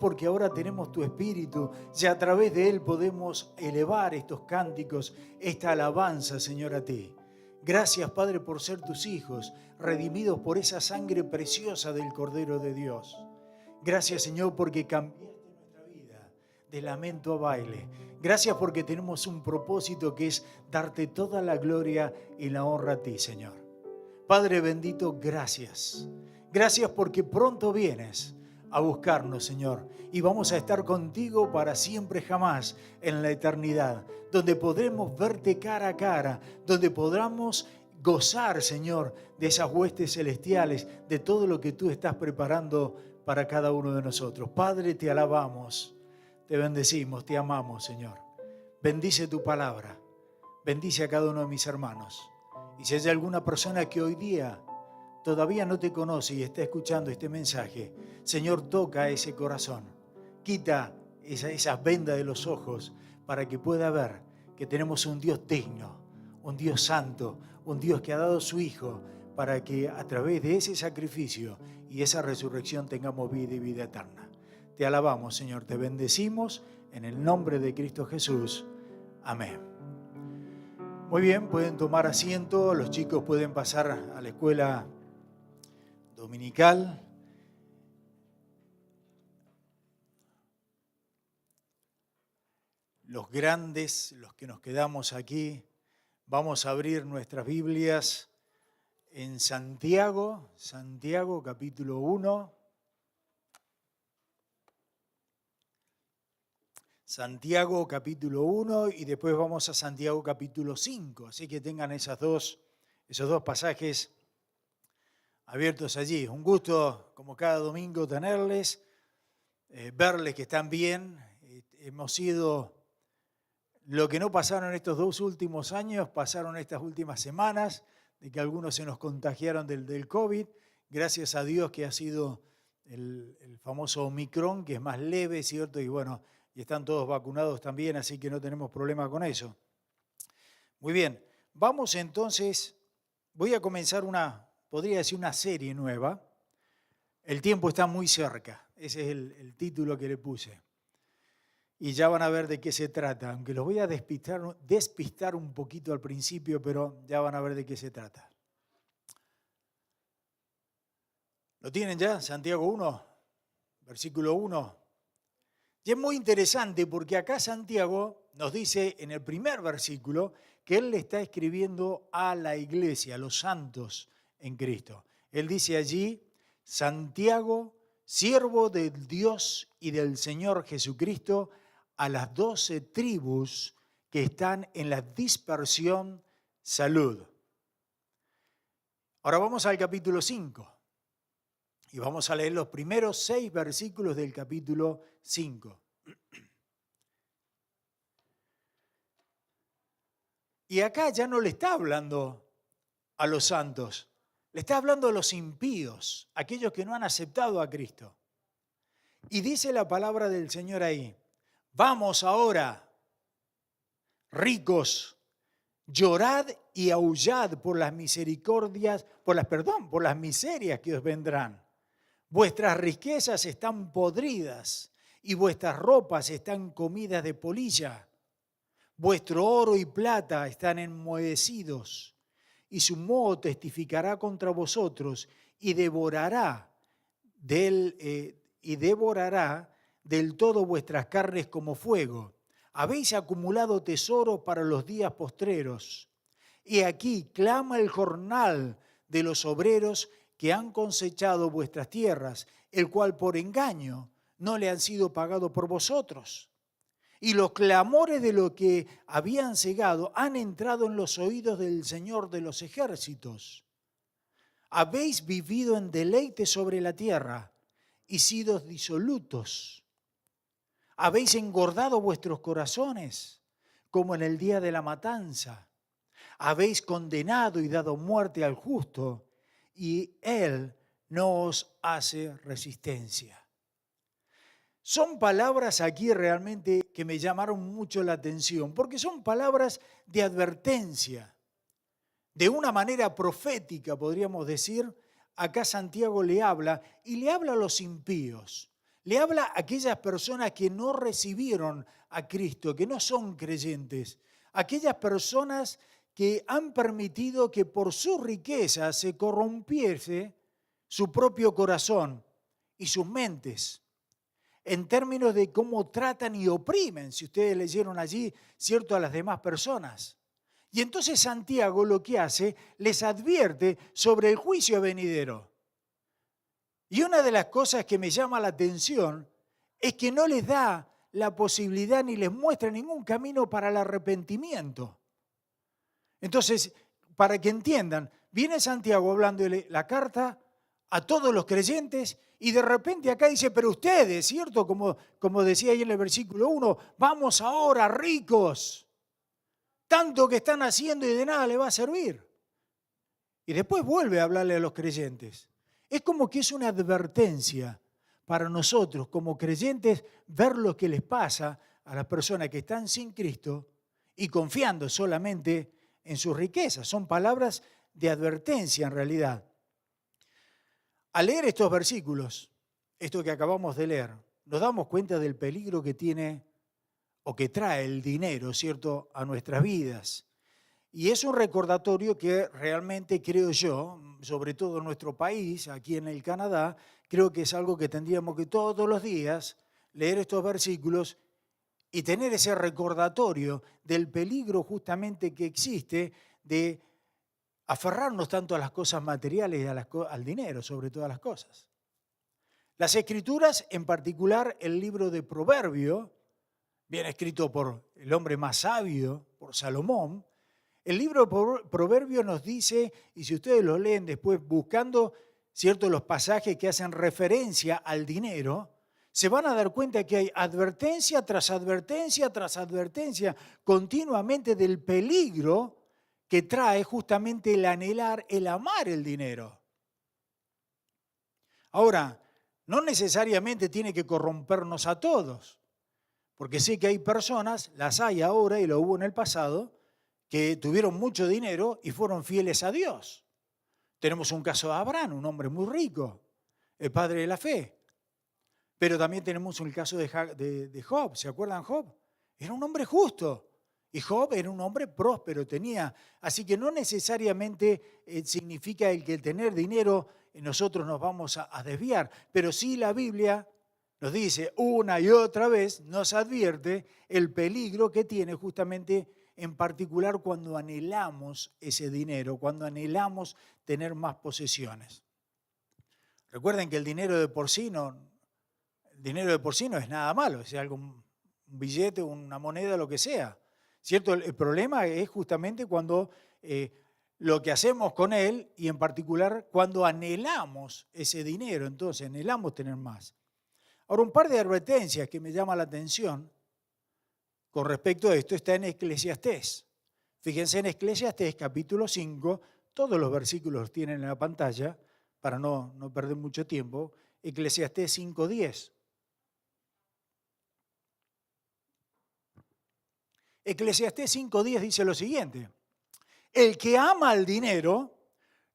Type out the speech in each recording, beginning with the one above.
porque ahora tenemos tu Espíritu y a través de Él podemos elevar estos cánticos, esta alabanza, Señor, a ti. Gracias, Padre, por ser tus hijos, redimidos por esa sangre preciosa del Cordero de Dios. Gracias, Señor, porque cambiaste nuestra vida de lamento a baile. Gracias porque tenemos un propósito que es darte toda la gloria y la honra a ti, Señor. Padre bendito, gracias. Gracias porque pronto vienes a buscarnos, Señor, y vamos a estar contigo para siempre jamás en la eternidad, donde podremos verte cara a cara, donde podamos gozar, Señor, de esas huestes celestiales, de todo lo que tú estás preparando para cada uno de nosotros. Padre, te alabamos, te bendecimos, te amamos, Señor. Bendice tu palabra, bendice a cada uno de mis hermanos. Y si hay alguna persona que hoy día todavía no te conoce y está escuchando este mensaje, Señor, toca ese corazón, quita esas vendas de los ojos para que pueda ver que tenemos un Dios digno, un Dios santo, un Dios que ha dado a su Hijo para que a través de ese sacrificio y esa resurrección tengamos vida y vida eterna. Te alabamos, Señor, te bendecimos en el nombre de Cristo Jesús. Amén. Muy bien, pueden tomar asiento, los chicos pueden pasar a la escuela dominical. Los grandes, los que nos quedamos aquí, vamos a abrir nuestras Biblias en Santiago capítulo 1. Santiago capítulo 1 y después vamos a Santiago capítulo 5. Así que tengan esos dos pasajes abiertos allí. Un gusto, como cada domingo, tenerles, verles que están bien. Hemos sido lo que no pasaron estos 2 últimos años, pasaron estas últimas semanas, de que algunos se nos contagiaron del COVID. Gracias a Dios que ha sido el famoso Omicron, que es más leve, ¿cierto? Y bueno, y están todos vacunados también, así que no tenemos problema con eso. Muy bien, vamos entonces, voy a comenzar podría decir una serie nueva. El tiempo está muy cerca, ese es el título que le puse. Y ya van a ver de qué se trata, aunque los voy a despistar un poquito al principio, pero ya van a ver de qué se trata. ¿Lo tienen ya? Santiago 1, versículo 1. Y es muy interesante porque acá Santiago nos dice en el primer versículo que él le está escribiendo a la iglesia, a los santos en Cristo. Él dice allí, Santiago, siervo del Dios y del Señor Jesucristo, a las 12 tribus que están en la dispersión, salud. Ahora vamos al capítulo 5. Y vamos a leer los primeros 6 versículos del capítulo 5. Y acá ya no le está hablando a los santos, le está hablando a los impíos, aquellos que no han aceptado a Cristo. Y dice la palabra del Señor ahí, vamos ahora, ricos, llorad y aullad por las misericordias, por las miserias que os vendrán. Vuestras riquezas están podridas y vuestras ropas están comidas de polilla. Vuestro oro y plata están enmohecidos y su moho testificará contra vosotros y devorará del todo vuestras carnes como fuego. Habéis acumulado tesoros para los días postreros. Y aquí clama el jornal de los obreros que han cosechado vuestras tierras, el cual por engaño no le han sido pagados por vosotros. Y los clamores de los que habían cegado han entrado en los oídos del Señor de los ejércitos. Habéis vivido en deleite sobre la tierra y sido disolutos. Habéis engordado vuestros corazones como en el día de la matanza. Habéis condenado y dado muerte al justo, y él no os hace resistencia. Son palabras aquí realmente que me llamaron mucho la atención, porque son palabras de advertencia. De una manera profética, podríamos decir, acá Santiago le habla, y le habla a los impíos. Le habla a aquellas personas que no recibieron a Cristo, que no son creyentes. Aquellas personas que han permitido que por su riqueza se corrompiese su propio corazón y sus mentes, en términos de cómo tratan y oprimen, si ustedes leyeron allí, cierto, a las demás personas. Y entonces Santiago lo que hace, les advierte sobre el juicio venidero. Y una de las cosas que me llama la atención es que no les da la posibilidad ni les muestra ningún camino para el arrepentimiento. Entonces, para que entiendan, viene Santiago hablándole la carta a todos los creyentes y de repente acá dice, pero ustedes, ¿cierto? Como decía ahí en el versículo 1, vamos ahora ricos, tanto que están haciendo y de nada le va a servir. Y después vuelve a hablarle a los creyentes. Es como que es una advertencia para nosotros como creyentes ver lo que les pasa a las personas que están sin Cristo y confiando solamente en sus riquezas. Son palabras de advertencia en realidad. Al leer estos versículos, esto que acabamos de leer, nos damos cuenta del peligro que tiene o que trae el dinero, ¿cierto?, a nuestras vidas. Y es un recordatorio que realmente creo yo, sobre todo en nuestro país, aquí en el Canadá, creo que es algo que tendríamos que todos los días leer estos versículos y tener ese recordatorio del peligro justamente que existe de aferrarnos tanto a las cosas materiales y al dinero, sobre todas las cosas. Las Escrituras, en particular el libro de Proverbio, bien escrito por el hombre más sabio, por Salomón, el libro de Proverbio nos dice, y si ustedes lo leen después buscando, ¿cierto?, los pasajes que hacen referencia al dinero, se van a dar cuenta que hay advertencia tras advertencia tras advertencia continuamente del peligro que trae justamente el anhelar, el amar el dinero. Ahora, no necesariamente tiene que corrompernos a todos, porque sé que hay personas, las hay ahora y lo hubo en el pasado, que tuvieron mucho dinero y fueron fieles a Dios. Tenemos un caso de Abraham, un hombre muy rico, el padre de la fe. Pero también tenemos el caso de Job. ¿Se acuerdan Job? Era un hombre justo. Y Job era un hombre próspero, tenía. Así que no necesariamente significa el que el tener dinero nosotros nos vamos a desviar. Pero sí la Biblia nos dice una y otra vez, nos advierte el peligro que tiene justamente en particular cuando anhelamos ese dinero, cuando anhelamos tener más posesiones. Recuerden que el dinero de por sí no es nada malo, es algo, un billete, una moneda, lo que sea. ¿Cierto? El problema es justamente cuando lo que hacemos con él y en particular cuando anhelamos ese dinero, entonces anhelamos tener más. Ahora, un par de advertencias que me llama la atención con respecto a esto está en Eclesiastés. Fíjense en Eclesiastés capítulo 5, todos los versículos los tienen en la pantalla para no perder mucho tiempo. Eclesiastés 5:10. Eclesiastés 5:10 dice lo siguiente: el que ama al dinero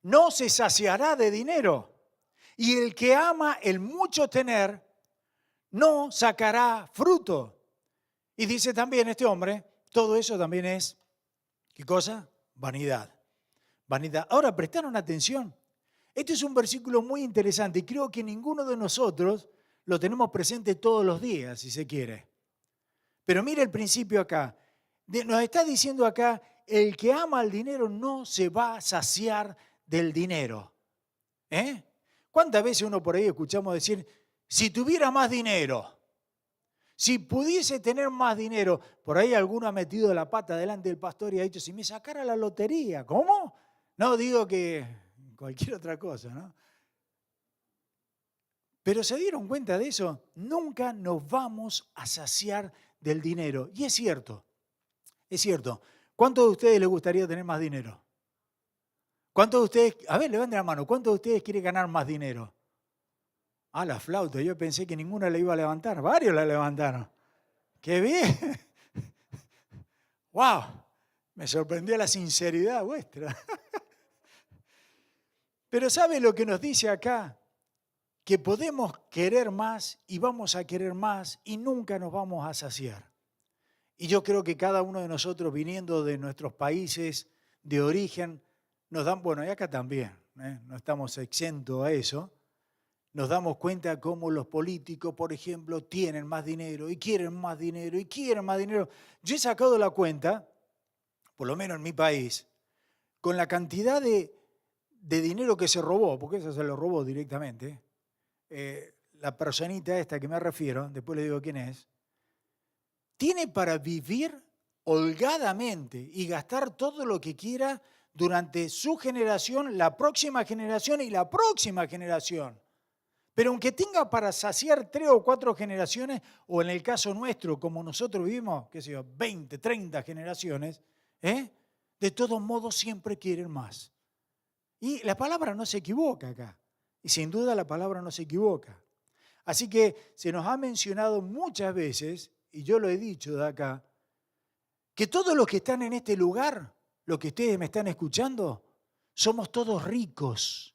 no se saciará de dinero, y el que ama el mucho tener no sacará fruto. Y dice también este hombre, todo eso también es, ¿qué cosa? Vanidad. Vanidad. Ahora, prestaron atención. Este es un versículo muy interesante y creo que ninguno de nosotros lo tenemos presente todos los días, si se quiere. Pero mire el principio acá. Nos está diciendo acá, el que ama al dinero no se va a saciar del dinero. ¿Cuántas veces uno por ahí escuchamos decir, si tuviera más dinero, si pudiese tener más dinero? Por ahí alguno ha metido la pata delante del pastor y ha dicho, si me sacara la lotería, ¿cómo? No, digo que cualquier otra cosa, ¿no? Pero ¿se dieron cuenta de eso? Nunca nos vamos a saciar del dinero. Y es cierto. Es cierto. ¿Cuántos de ustedes les gustaría tener más dinero? ¿Cuántos de ustedes, a ver, levanten la mano, cuántos de ustedes quieren ganar más dinero? Ah, la flauta, yo pensé que ninguna la iba a levantar, varios la levantaron. ¡Qué bien! ¡Wow! Me sorprendió la sinceridad vuestra. Pero ¿sabe lo que nos dice acá? que podemos querer más y vamos a querer más y nunca nos vamos a saciar. Y yo creo que cada uno de nosotros, viniendo de nuestros países de origen, nos dan, bueno, y acá también, no estamos exentos a eso, nos damos cuenta cómo los políticos, por ejemplo, tienen más dinero y quieren más dinero y quieren más dinero. Yo he sacado la cuenta, por lo menos en mi país, con la cantidad de dinero que se robó, porque eso se lo robó directamente, la personita esta que me refiero, después le digo quién es, tiene para vivir holgadamente y gastar todo lo que quiera durante su generación, la próxima generación y la próxima generación. Pero aunque tenga para saciar 3 o 4 generaciones, o en el caso nuestro, como nosotros vivimos, qué sé yo, 20, 30 generaciones, de todos modos siempre quieren más. Y la palabra no se equivoca acá. Y sin duda la palabra no se equivoca. Así que se nos ha mencionado muchas veces, y yo lo he dicho de acá, que todos los que están en este lugar, los que ustedes me están escuchando, somos todos ricos.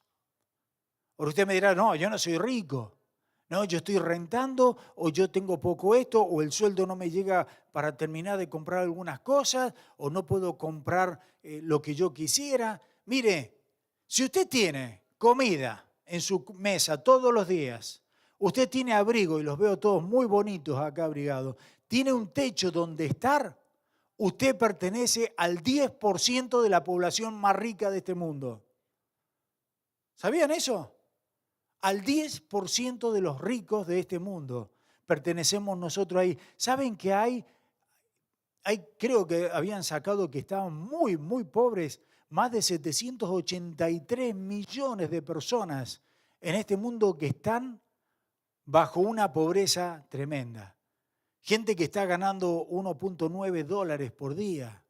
Porque usted me dirá, no, yo no soy rico. No, yo estoy rentando, o yo tengo poco esto, o el sueldo no me llega para terminar de comprar algunas cosas, o no puedo comprar lo que yo quisiera. Mire, si usted tiene comida en su mesa todos los días, usted tiene abrigo, y los veo todos muy bonitos acá abrigados, tiene un techo donde estar, usted pertenece al 10% de la población más rica de este mundo. ¿Sabían eso? Al 10% de los ricos de este mundo pertenecemos nosotros ahí. ¿Saben que hay, creo que habían sacado que estaban muy, muy pobres, más de 783 millones de personas en este mundo que están bajo una pobreza tremenda? Gente que está ganando 1.9 dólares por día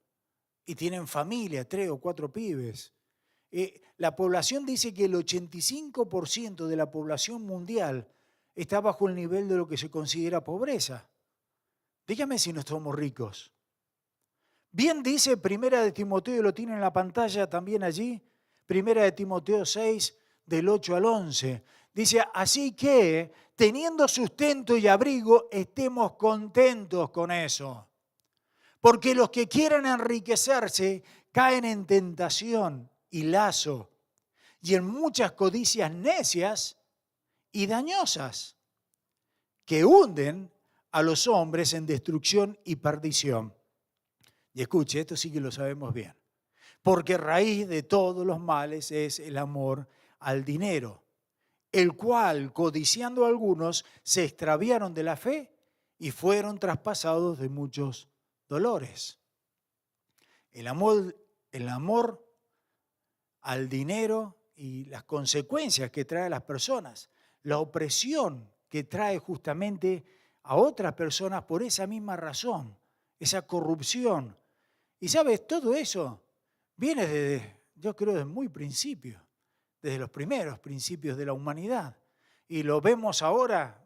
y tienen familia, 3 o 4 pibes. La población dice que el 85% de la población mundial está bajo el nivel de lo que se considera pobreza. Dígame si no somos ricos. Bien dice Primera de Timoteo, lo tiene en la pantalla también allí, Primera de Timoteo 6, del 8 al 11. Dice, así que, teniendo sustento y abrigo, estemos contentos con eso. Porque los que quieren enriquecerse caen en tentación y lazo, y en muchas codicias necias y dañosas, que hunden a los hombres en destrucción y perdición. Y escuche, esto sí que lo sabemos bien. Porque raíz de todos los males es el amor al dinero, el cual, codiciando algunos, se extraviaron de la fe y fueron traspasados de muchos dolores. El amor al dinero y las consecuencias que trae a las personas, la opresión que trae justamente a otras personas por esa misma razón, esa corrupción. Y sabes, todo eso viene desde, yo creo, desde muy principio, desde los primeros principios de la humanidad. Y lo vemos ahora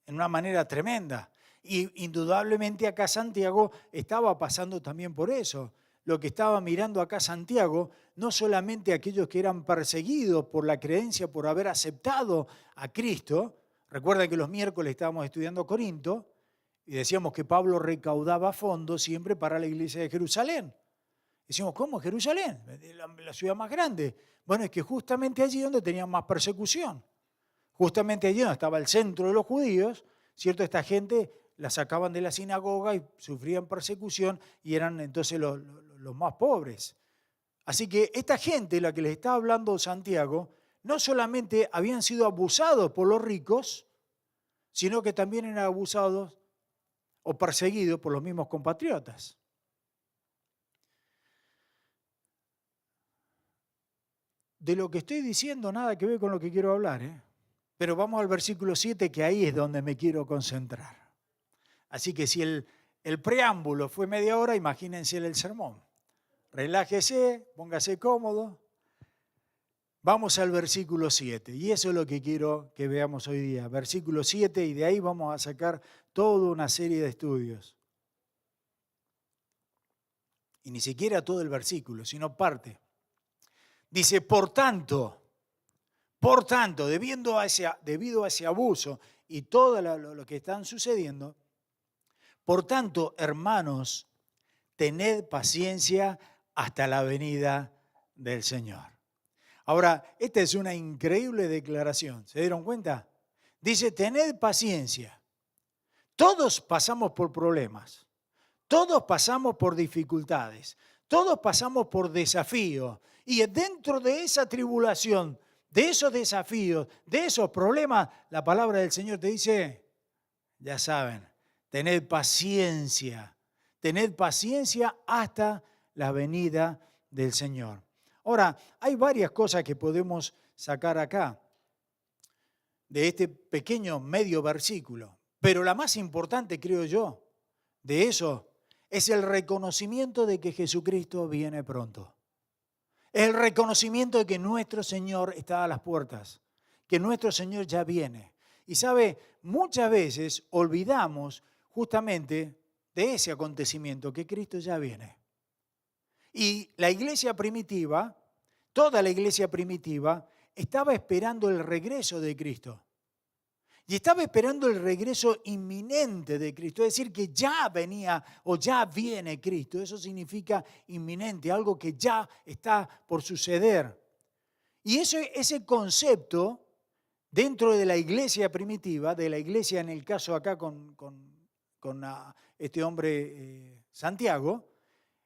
en una manera tremenda. Y indudablemente acá Santiago estaba pasando también por eso. Lo que estaba mirando acá Santiago, no solamente aquellos que eran perseguidos por la creencia, por haber aceptado a Cristo. Recuerden que los miércoles estábamos estudiando Corinto y decíamos que Pablo recaudaba fondos siempre para la iglesia de Jerusalén. Decimos, ¿cómo Jerusalén? La ciudad más grande. Bueno, es que justamente allí donde tenían más persecución. Justamente allí donde estaba el centro de los judíos, ¿cierto? Esta gente la sacaban de la sinagoga y sufrían persecución y eran entonces los más pobres. Así que esta gente, la que les está hablando Santiago, no solamente habían sido abusados por los ricos, sino que también eran abusados o perseguidos por los mismos compatriotas. De lo que estoy diciendo nada que ver con lo que quiero hablar, pero vamos al versículo 7, que ahí es donde me quiero concentrar. Así que si el preámbulo fue media hora, imagínense el sermón. Relájese, póngase cómodo. Vamos al versículo 7, y eso es lo que quiero que veamos hoy día. Versículo 7, y de ahí vamos a sacar toda una serie de estudios. Y ni siquiera todo el versículo, sino parte. Dice, por tanto, Por tanto, debido a ese abuso y todo lo que están sucediendo, por tanto, hermanos, tened paciencia hasta la venida del Señor. Ahora, esta es una increíble declaración. ¿Se dieron cuenta? Dice, tened paciencia. Todos pasamos por problemas. Todos pasamos por dificultades. Todos pasamos por desafíos. Y dentro de esa tribulación, de esos desafíos, de esos problemas, la palabra del Señor te dice, ya saben, tened paciencia hasta la venida del Señor. Ahora, hay varias cosas que podemos sacar acá de este pequeño medio versículo, pero la más importante, creo yo, de eso es el reconocimiento de que Jesucristo viene pronto. El reconocimiento de que nuestro Señor está a las puertas, que nuestro Señor ya viene. Y sabe, muchas veces olvidamos justamente de ese acontecimiento, que Cristo ya viene. Y la iglesia primitiva, toda la iglesia primitiva, estaba esperando el regreso de Cristo. Y estaba esperando el regreso inminente de Cristo, es decir, que ya venía o ya viene Cristo. Eso significa inminente, algo que ya está por suceder. Y ese concepto dentro de la iglesia primitiva, de la iglesia en el caso acá con este hombre Santiago,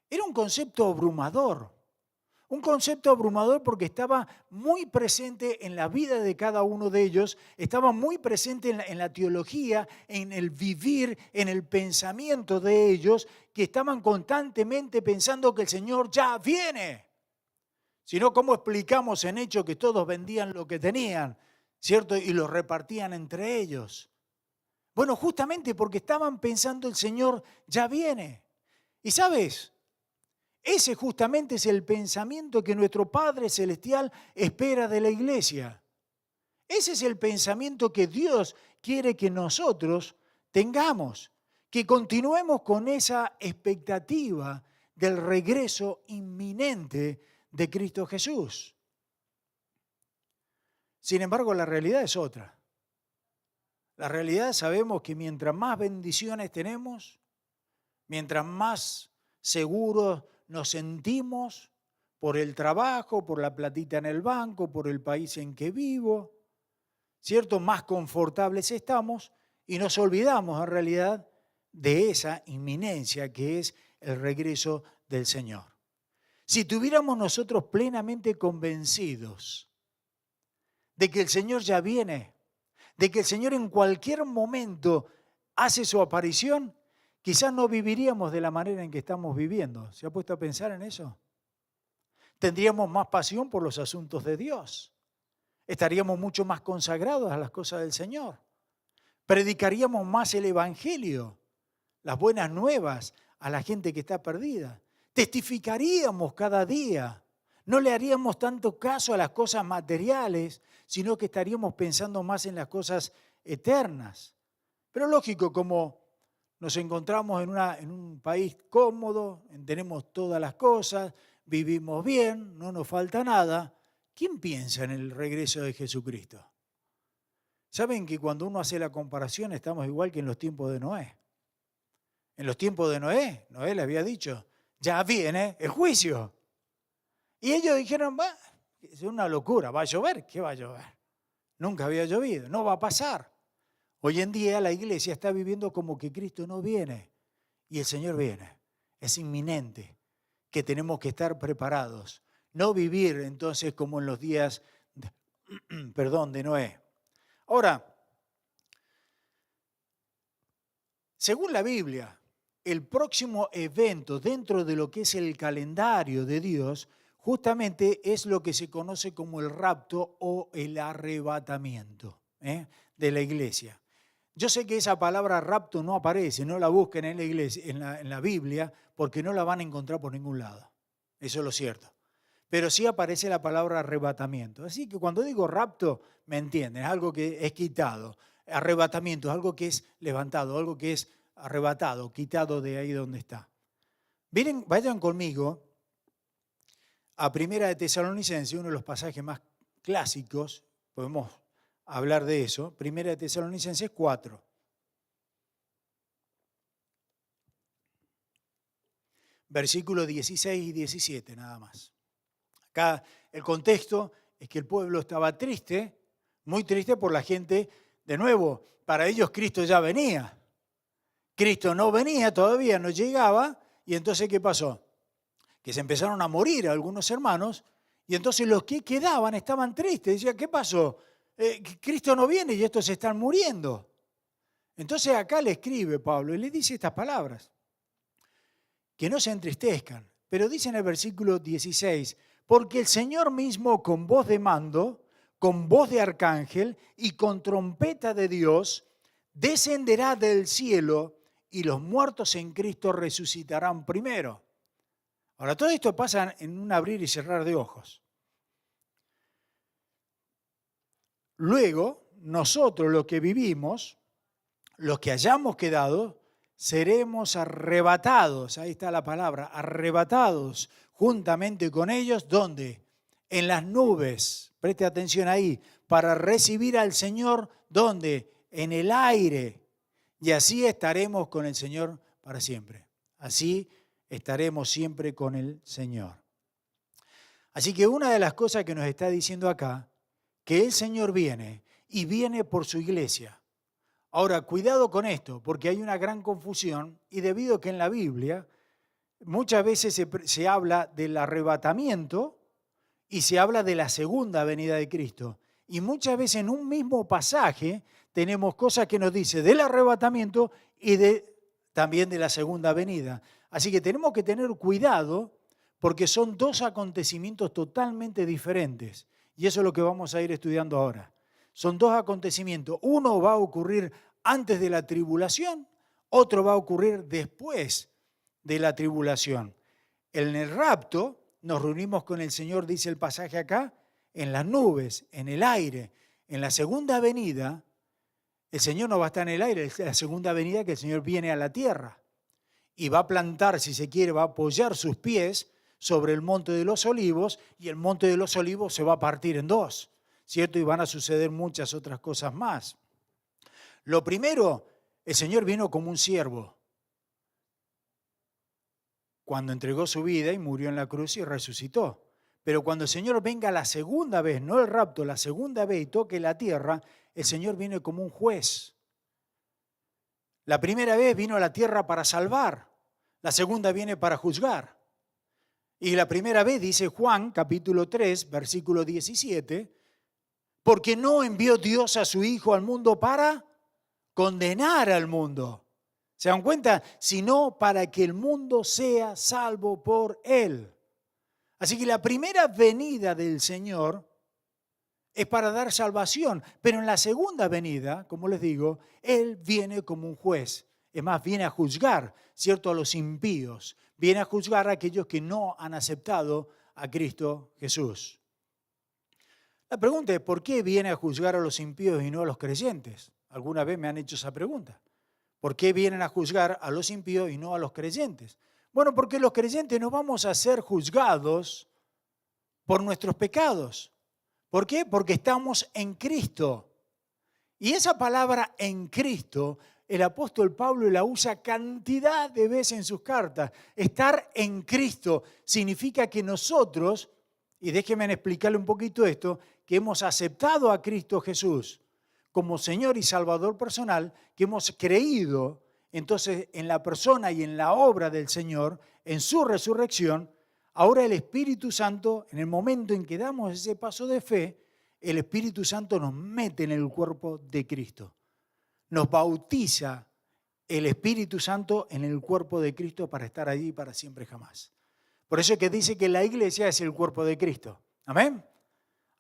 era un concepto abrumador. Un concepto abrumador porque estaba muy presente en la vida de cada uno de ellos, estaba muy presente en la teología, en el vivir, en el pensamiento de ellos, que estaban constantemente pensando que el Señor ya viene. Si no, ¿cómo explicamos en Hechos que todos vendían lo que tenían, ¿cierto? Y lo repartían entre ellos. Bueno, justamente porque estaban pensando el Señor ya viene. Y ¿sabes? Ese justamente es el pensamiento que nuestro Padre Celestial espera de la iglesia. Ese es el pensamiento que Dios quiere que nosotros tengamos, que continuemos con esa expectativa del regreso inminente de Cristo Jesús. Sin embargo, la realidad es otra. La realidad sabemos que mientras más bendiciones tenemos, mientras más seguros nos sentimos por el trabajo, por la platita en el banco, por el país en que vivo, ¿cierto? Más confortables estamos y nos olvidamos en realidad de esa inminencia que es el regreso del Señor. Si tuviéramos nosotros plenamente convencidos de que el Señor ya viene, de que el Señor en cualquier momento hace su aparición, quizás no viviríamos de la manera en que estamos viviendo. ¿Se ha puesto a pensar en eso? Tendríamos más pasión por los asuntos de Dios. Estaríamos mucho más consagrados a las cosas del Señor. Predicaríamos más el Evangelio, las buenas nuevas a la gente que está perdida. Testificaríamos cada día. No le haríamos tanto caso a las cosas materiales, sino que estaríamos pensando más en las cosas eternas. Pero lógico, como nos encontramos en un país cómodo, tenemos todas las cosas, vivimos bien, no nos falta nada. ¿Quién piensa en el regreso de Jesucristo? ¿Saben que cuando uno hace la comparación estamos igual que en los tiempos de Noé? En los tiempos de Noé, Noé le había dicho, ya viene el juicio. Y ellos dijeron, es una locura, ¿va a llover? ¿Qué va a llover? Nunca había llovido, no va a pasar. Hoy en día la iglesia está viviendo como que Cristo no viene y el Señor viene. Es inminente que tenemos que estar preparados. No vivir entonces como en los días de Noé. Ahora, según la Biblia, el próximo evento dentro de lo que es el calendario de Dios justamente es lo que se conoce como el rapto o el arrebatamiento de la iglesia. Yo sé que esa palabra rapto no aparece, no la busquen en la iglesia, en la Biblia, porque no la van a encontrar por ningún lado. Eso es lo cierto. Pero sí aparece la palabra arrebatamiento. Así que cuando digo rapto, me entienden, es algo que es quitado. Arrebatamiento es algo que es levantado, algo que es arrebatado, quitado de ahí donde está. Miren, vayan conmigo a Primera de Tesalonicenses, uno de los pasajes más clásicos, podemos hablar de eso. Primera de Tesalonicenses 4. Versículos 16 y 17 nada más. Acá el contexto es que el pueblo estaba triste, muy triste por la gente. De nuevo, para ellos Cristo ya venía. Cristo no venía, todavía no llegaba. Y entonces, ¿qué pasó? Que se empezaron a morir algunos hermanos. Y entonces los que quedaban estaban tristes. Decían, ¿qué pasó? Cristo no viene y estos se están muriendo. Entonces acá le escribe Pablo y le dice estas palabras. Que no se entristezcan. Pero dice en el versículo 16, porque el Señor mismo con voz de mando, con voz de arcángel y con trompeta de Dios, descenderá del cielo y los muertos en Cristo resucitarán primero. Ahora, todo esto pasa en un abrir y cerrar de ojos. Luego, nosotros los que vivimos, los que hayamos quedado, seremos arrebatados, ahí está la palabra, arrebatados juntamente con ellos, ¿dónde? En las nubes, preste atención ahí, para recibir al Señor, ¿dónde? En el aire. Y así estaremos con el Señor para siempre. Así estaremos siempre con el Señor. Así que una de las cosas que nos está diciendo acá, que el Señor viene y viene por su iglesia. Ahora, cuidado con esto, porque hay una gran confusión y debido a que en la Biblia muchas veces se habla del arrebatamiento y se habla de la segunda venida de Cristo. Y muchas veces en un mismo pasaje tenemos cosas que nos dice del arrebatamiento y también de la segunda venida. Así que tenemos que tener cuidado porque son dos acontecimientos totalmente diferentes. Y eso es lo que vamos a ir estudiando ahora. Son dos acontecimientos. Uno va a ocurrir antes de la tribulación, otro va a ocurrir después de la tribulación. En el rapto nos reunimos con el Señor, dice el pasaje acá, en las nubes, en el aire. En la segunda venida, el Señor no va a estar en el aire, es la segunda venida que el Señor viene a la tierra. Y va a plantar, si se quiere, va a apoyar sus pies sobre el monte de los olivos y el monte de los olivos se va a partir en dos, ¿cierto? Y van a suceder muchas otras cosas más. Lo primero, el Señor vino como un siervo cuando entregó su vida y murió en la cruz y resucitó. Pero cuando el Señor venga la segunda vez, no el rapto, la segunda vez y toque la tierra, el Señor viene como un juez. La primera vez vino a la tierra para salvar, la segunda viene para juzgar. Y la primera vez, dice Juan, capítulo 3, versículo 17, porque no envió Dios a su Hijo al mundo para condenar al mundo. ¿Se dan cuenta? Sino para que el mundo sea salvo por Él. Así que la primera venida del Señor es para dar salvación, pero en la segunda venida, como les digo, Él viene como un juez. Es más, viene a juzgar, ¿cierto?, a los impíos. Viene a juzgar a aquellos que no han aceptado a Cristo Jesús. La pregunta es, ¿por qué viene a juzgar a los impíos y no a los creyentes? Alguna vez me han hecho esa pregunta. ¿Por qué vienen a juzgar a los impíos y no a los creyentes? Bueno, porque los creyentes no vamos a ser juzgados por nuestros pecados. ¿Por qué? Porque estamos en Cristo. Y esa palabra en Cristo, el apóstol Pablo la usa cantidad de veces en sus cartas. Estar en Cristo significa que nosotros, y déjenme explicarle un poquito esto, que hemos aceptado a Cristo Jesús como Señor y Salvador personal, que hemos creído entonces en la persona y en la obra del Señor, en su resurrección. Ahora el Espíritu Santo, en el momento en que damos ese paso de fe, el Espíritu Santo nos mete en el cuerpo de Cristo. Nos bautiza el Espíritu Santo en el cuerpo de Cristo para estar allí para siempre jamás. Por eso es que dice que la iglesia es el cuerpo de Cristo. ¿Amén?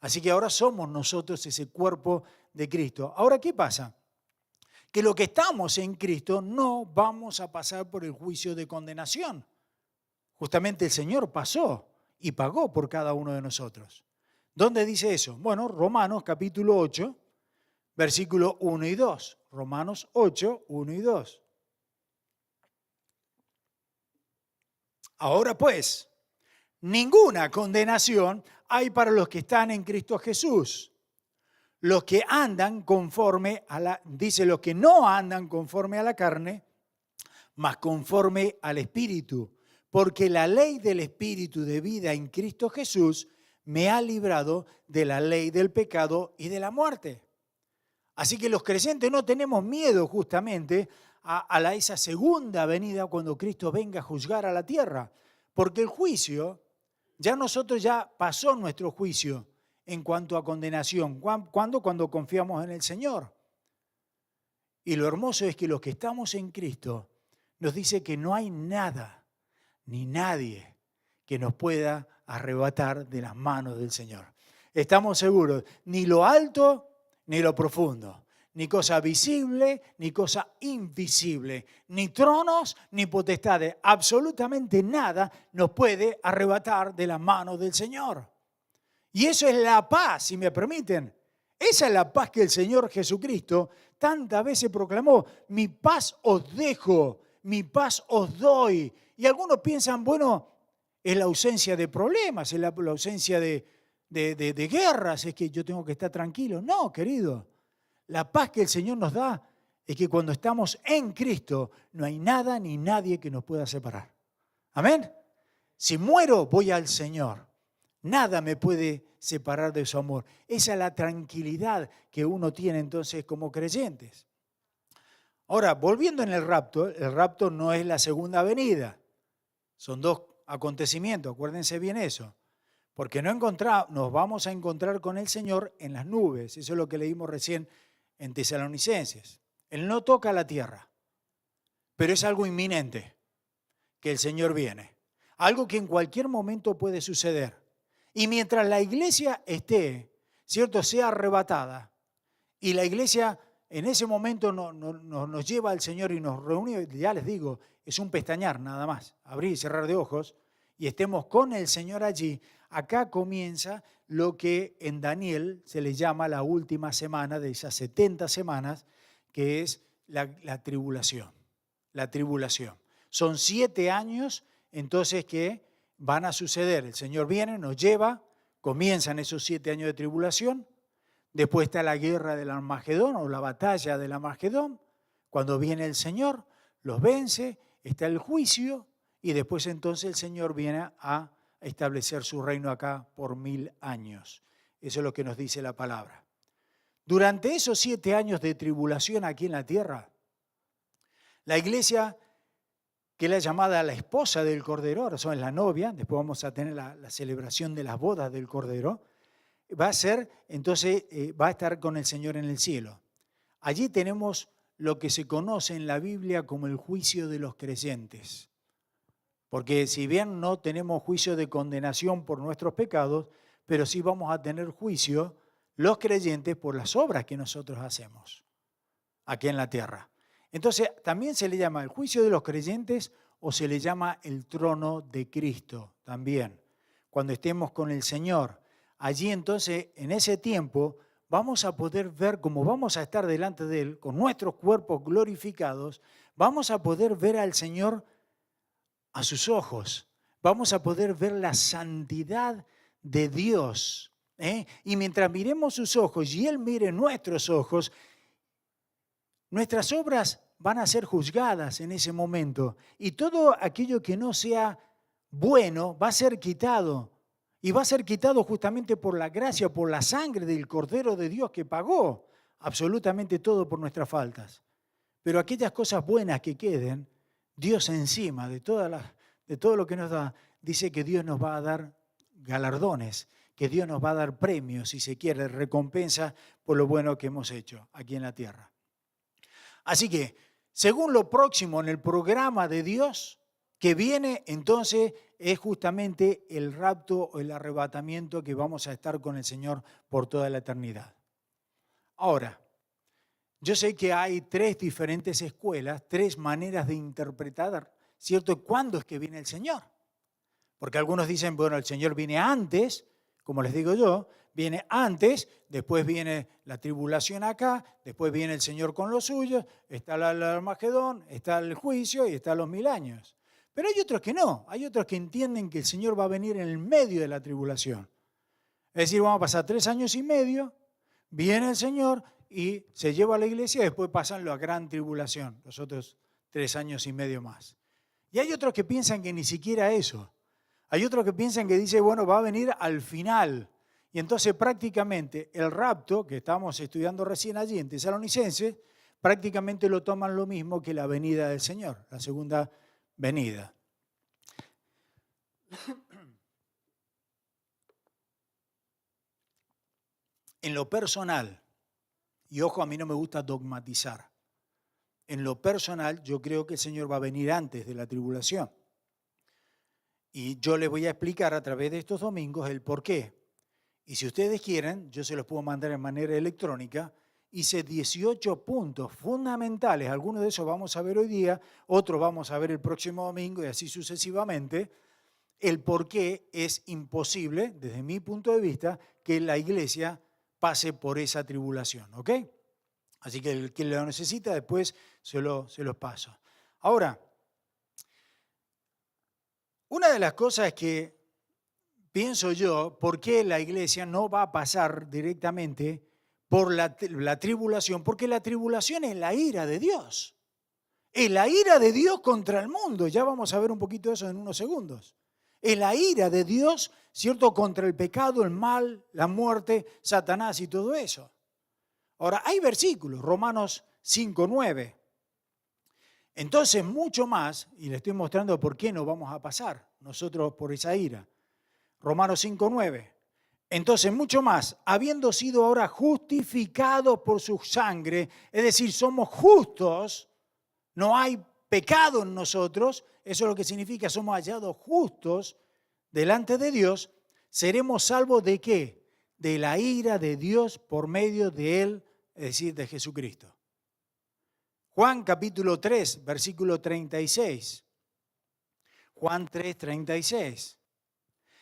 Así que ahora somos nosotros ese cuerpo de Cristo. Ahora, ¿qué pasa? Que los que estamos en Cristo no vamos a pasar por el juicio de condenación. Justamente el Señor pasó y pagó por cada uno de nosotros. ¿Dónde dice eso? Bueno, Romanos capítulo 8, versículos 1 y 2. Romanos 8, 1 y 2. Ahora pues, ninguna condenación hay para los que están en Cristo Jesús, los que andan conforme a la, dice, los que no andan conforme a la carne, mas conforme al Espíritu. Porque la ley del Espíritu de vida en Cristo Jesús me ha librado de la ley del pecado y de la muerte. Así que los creyentes no tenemos miedo justamente a esa segunda venida cuando Cristo venga a juzgar a la tierra. Porque el juicio, ya pasó nuestro juicio en cuanto a condenación. ¿Cuándo? Cuando confiamos en el Señor. Y lo hermoso es que los que estamos en Cristo nos dice que no hay nada ni nadie que nos pueda arrebatar de las manos del Señor. Estamos seguros, ni lo alto ni lo profundo, ni cosa visible ni cosa invisible, ni tronos ni potestades, absolutamente nada nos puede arrebatar de las manos del Señor. Y eso es la paz, si me permiten. Esa es la paz que el Señor Jesucristo tantas veces proclamó. Mi paz os dejo, mi paz os doy. Y algunos piensan, bueno, es la ausencia de problemas, es la ausencia de guerras, es que yo tengo que estar tranquilo. No, querido. La paz que el Señor nos da es que cuando estamos en Cristo no hay nada ni nadie que nos pueda separar. Amén. Si muero, voy al Señor. Nada me puede separar de su amor. Esa es la tranquilidad que uno tiene entonces como creyentes. Ahora, volviendo en el rapto no es la segunda venida. Son dos acontecimientos, acuérdense bien eso. Porque nos vamos a encontrar con el Señor en las nubes. Eso es lo que leímos recién en Tesalonicenses. Él no toca la tierra, pero es algo inminente, que el Señor viene. Algo que en cualquier momento puede suceder. Y mientras la iglesia esté, ¿cierto?, sea arrebatada, y la iglesia en ese momento nos lleva al Señor y nos reúne, ya les digo, es un pestañear nada más, abrir y cerrar de ojos, y estemos con el Señor allí, acá comienza lo que en Daniel se le llama la última semana de esas 70 semanas, que es la tribulación. La tribulación. Son 7 años, entonces, que van a suceder. El Señor viene, nos lleva, comienzan esos 7 años de tribulación. Después está la guerra del Armagedón o la batalla del Armagedón. Cuando viene el Señor, los vence, está el juicio y después entonces el Señor viene a establecer su reino acá por 1000 años. Eso es lo que nos dice la palabra. Durante esos 7 años de tribulación aquí en la tierra, la iglesia, que es la llamada la esposa del Cordero, ahora son la novia, después vamos a tener la celebración de las bodas del Cordero, va a estar con el Señor en el cielo. Allí tenemos lo que se conoce en la Biblia como el juicio de los creyentes. Porque si bien no tenemos juicio de condenación por nuestros pecados, pero sí vamos a tener juicio los creyentes por las obras que nosotros hacemos aquí en la tierra. Entonces, también se le llama el juicio de los creyentes o se le llama el trono de Cristo también. Cuando estemos con el Señor, allí entonces, en ese tiempo, vamos a poder ver, como vamos a estar delante de Él, con nuestros cuerpos glorificados, vamos a poder ver al Señor a sus ojos. Vamos a poder ver la santidad de Dios. Y mientras miremos sus ojos y Él mire nuestros ojos, nuestras obras van a ser juzgadas en ese momento. Y todo aquello que no sea bueno va a ser quitado. Y va a ser quitado justamente por la gracia, por la sangre del Cordero de Dios que pagó absolutamente todo por nuestras faltas. Pero aquellas cosas buenas que queden, Dios encima de todo lo que nos da, dice que Dios nos va a dar galardones, que Dios nos va a dar premios, si se quiere, recompensa por lo bueno que hemos hecho aquí en la tierra. Así que, según lo próximo en el programa de Dios que viene, entonces es justamente el rapto o el arrebatamiento que vamos a estar con el Señor por toda la eternidad. Ahora, yo sé que hay 3 diferentes escuelas, 3 maneras de interpretar, ¿cierto?, cuándo es que viene el Señor. Porque algunos dicen, bueno, el Señor viene antes, como les digo yo, viene antes, después viene la tribulación acá, después viene el Señor con los suyos, está el Armagedón, está el juicio y están los 1000 años. Pero hay otros que no, hay otros que entienden que el Señor va a venir en el medio de la tribulación. Es decir, vamos a pasar 3 años y medio, Viene el Señor y se lleva a la iglesia y después pasan la gran tribulación, los otros 3 años y medio más. Y hay otros que piensan que ni siquiera eso. Hay otros que piensan que dice, bueno, va a venir al final. Y entonces prácticamente el rapto, que estábamos estudiando recién allí en Tesalonicenses, prácticamente lo toman lo mismo que la venida del Señor, la segunda venida. En lo personal, y ojo, a mí no me gusta dogmatizar, en lo personal yo creo que el Señor va a venir antes de la tribulación. Y yo les voy a explicar a través de estos domingos el por qué. Y si ustedes quieren, yo se los puedo mandar de manera electrónica. Hice 18 puntos fundamentales, algunos de esos vamos a ver hoy día, otros vamos a ver el próximo domingo y así sucesivamente. El por qué es imposible, desde mi punto de vista, que la iglesia pase por esa tribulación, ¿ok? Así que el que lo necesita después se los paso. Ahora, una de las cosas que pienso yo, ¿por qué la iglesia no va a pasar directamente por la tribulación? Porque la tribulación es la ira de Dios. Es la ira de Dios contra el mundo. Ya vamos a ver un poquito de eso en unos segundos. Es la ira de Dios, ¿cierto?, contra el pecado, el mal, la muerte, Satanás y todo eso. Ahora, hay versículos, Romanos 5:9. Entonces, mucho más, y le estoy mostrando por qué no vamos a pasar nosotros por esa ira. Romanos 5:9. Entonces, mucho más, habiendo sido ahora justificados por su sangre, es decir, somos justos, no hay pecado en nosotros, eso es lo que significa, somos hallados justos delante de Dios, seremos salvos ¿de qué? De la ira de Dios por medio de Él, es decir, de Jesucristo. Juan capítulo 3, versículo 36. Juan 3, 36.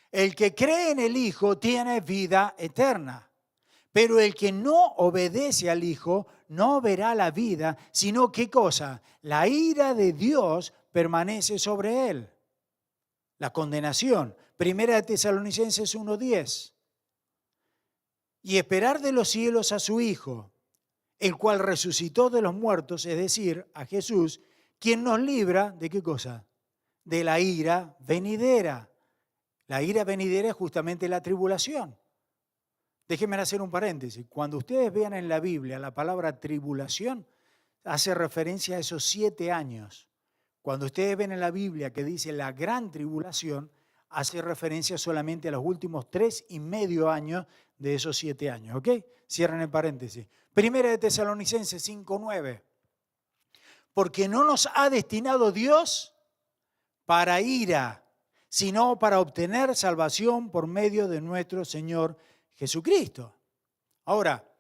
El que cree en el Hijo tiene vida eterna, pero el que no obedece al Hijo no verá la vida, sino ¿qué cosa? La ira de Dios permanece sobre él. La condenación. Primera de Tesalonicenses 1:10. Y esperar de los cielos a su Hijo, el cual resucitó de los muertos, es decir, a Jesús, quien nos libra, ¿de qué cosa? De la ira venidera. La ira venidera es justamente la tribulación. Déjenme hacer un paréntesis. Cuando ustedes vean en la Biblia la palabra tribulación, hace referencia a esos 7 años. Cuando ustedes ven en la Biblia que dice la gran tribulación, hace referencia solamente a los últimos 3,5 años de esos 7 años. ¿Ok? Cierren el paréntesis. Primera de Tesalonicenses 5:9. Porque no nos ha destinado Dios para ira, sino para obtener salvación por medio de nuestro Señor Jesucristo. Ahora,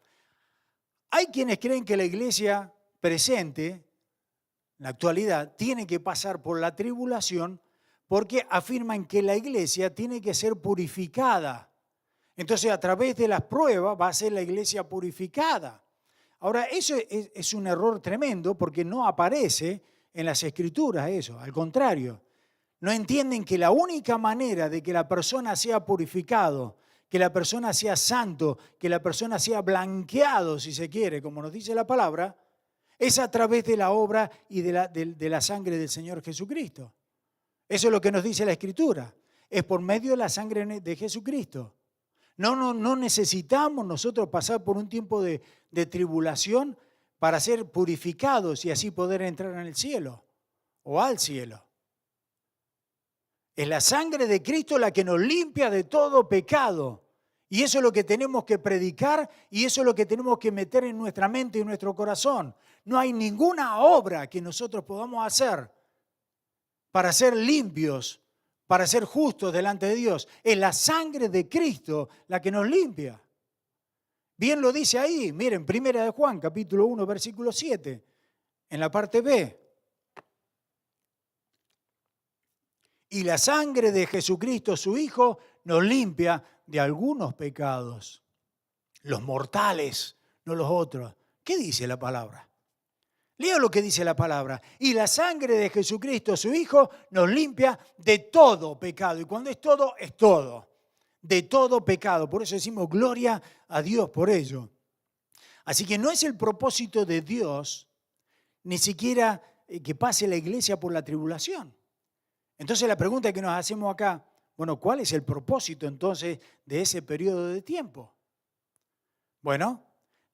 hay quienes creen que la iglesia presente, en la actualidad, tiene que pasar por la tribulación porque afirman que la iglesia tiene que ser purificada. Entonces, a través de las pruebas va a ser la iglesia purificada. Ahora, eso es un error tremendo porque no aparece en las Escrituras eso, al contrario. No entienden que la única manera de que la persona sea purificado, que la persona sea santo, que la persona sea blanqueado, si se quiere, como nos dice la palabra, es a través de la obra y de la sangre del Señor Jesucristo. Eso es lo que nos dice la Escritura. Es por medio de la sangre de Jesucristo. No necesitamos nosotros pasar por un tiempo de tribulación para ser purificados y así poder entrar en el cielo o al cielo. Es la sangre de Cristo la que nos limpia de todo pecado. Y eso es lo que tenemos que predicar y eso es lo que tenemos que meter en nuestra mente y en nuestro corazón. No hay ninguna obra que nosotros podamos hacer para ser limpios, para ser justos delante de Dios. Es la sangre de Cristo la que nos limpia. Bien lo dice ahí, miren, Primera de Juan, capítulo 1, versículo 7, en la parte B. Y la sangre de Jesucristo, su Hijo, nos limpia de algunos pecados, los mortales, no los otros. ¿Qué dice la palabra? Lea lo que dice la palabra. Y la sangre de Jesucristo, su Hijo, nos limpia de todo pecado. Y cuando es todo, de todo pecado. Por eso decimos gloria a Dios por ello. Así que no es el propósito de Dios ni siquiera que pase la iglesia por la tribulación. Entonces la pregunta que nos hacemos acá, bueno, ¿cuál es el propósito entonces de ese periodo de tiempo? Bueno,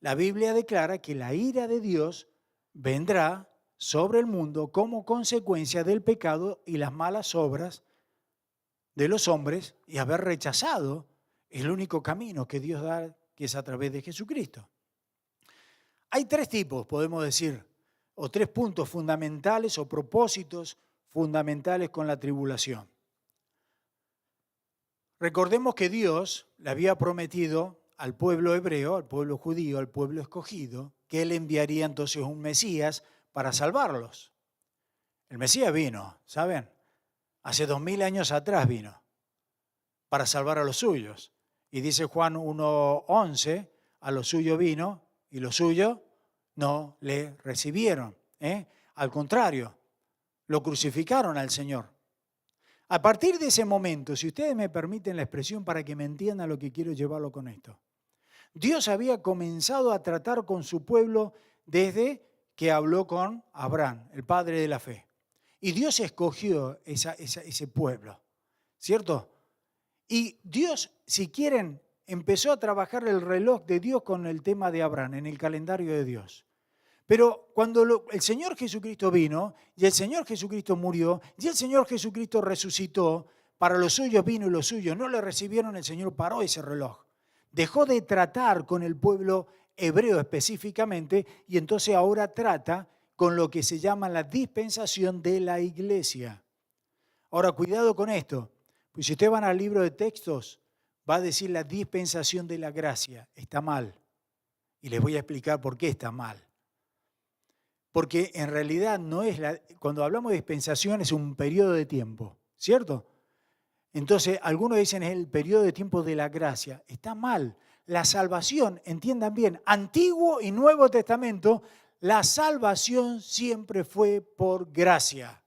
la Biblia declara que la ira de Dios vendrá sobre el mundo como consecuencia del pecado y las malas obras de los hombres y haber rechazado el único camino que Dios da, que es a través de Jesucristo. Hay tres tipos, podemos decir, o tres puntos fundamentales o propósitos fundamentales con la tribulación. Recordemos que Dios le había prometido al pueblo hebreo, al pueblo judío, al pueblo escogido, que Él enviaría entonces un Mesías para salvarlos. El Mesías vino, ¿saben? Hace 2000 años atrás vino para salvar a los suyos. Y dice Juan 1:11, a los suyos vino y los suyos no le recibieron. Al contrario, lo crucificaron al Señor. A partir de ese momento, si ustedes me permiten la expresión para que me entiendan lo que quiero llevarlo con esto, Dios había comenzado a tratar con su pueblo desde que habló con Abraham, el padre de la fe. Y Dios escogió ese pueblo, ¿cierto? Y Dios, si quieren, empezó a trabajar el reloj de Dios con el tema de Abraham, en el calendario de Dios. Pero cuando el Señor Jesucristo vino, y el Señor Jesucristo murió, y el Señor Jesucristo resucitó, para los suyos vino y los suyos no le recibieron, el Señor paró ese reloj. Dejó de tratar con el pueblo hebreo específicamente, y entonces ahora trata con lo que se llama la dispensación de la iglesia. Ahora, cuidado con esto, pues si ustedes van al libro de textos, va a decir la dispensación de la gracia. Está mal. Y les voy a explicar por qué está mal. Porque en realidad no es cuando hablamos de dispensación es un periodo de tiempo, ¿cierto? Entonces, algunos dicen es el periodo de tiempo de la gracia. Está mal. La salvación, entiendan bien, Antiguo y Nuevo Testamento, la salvación siempre fue por gracia.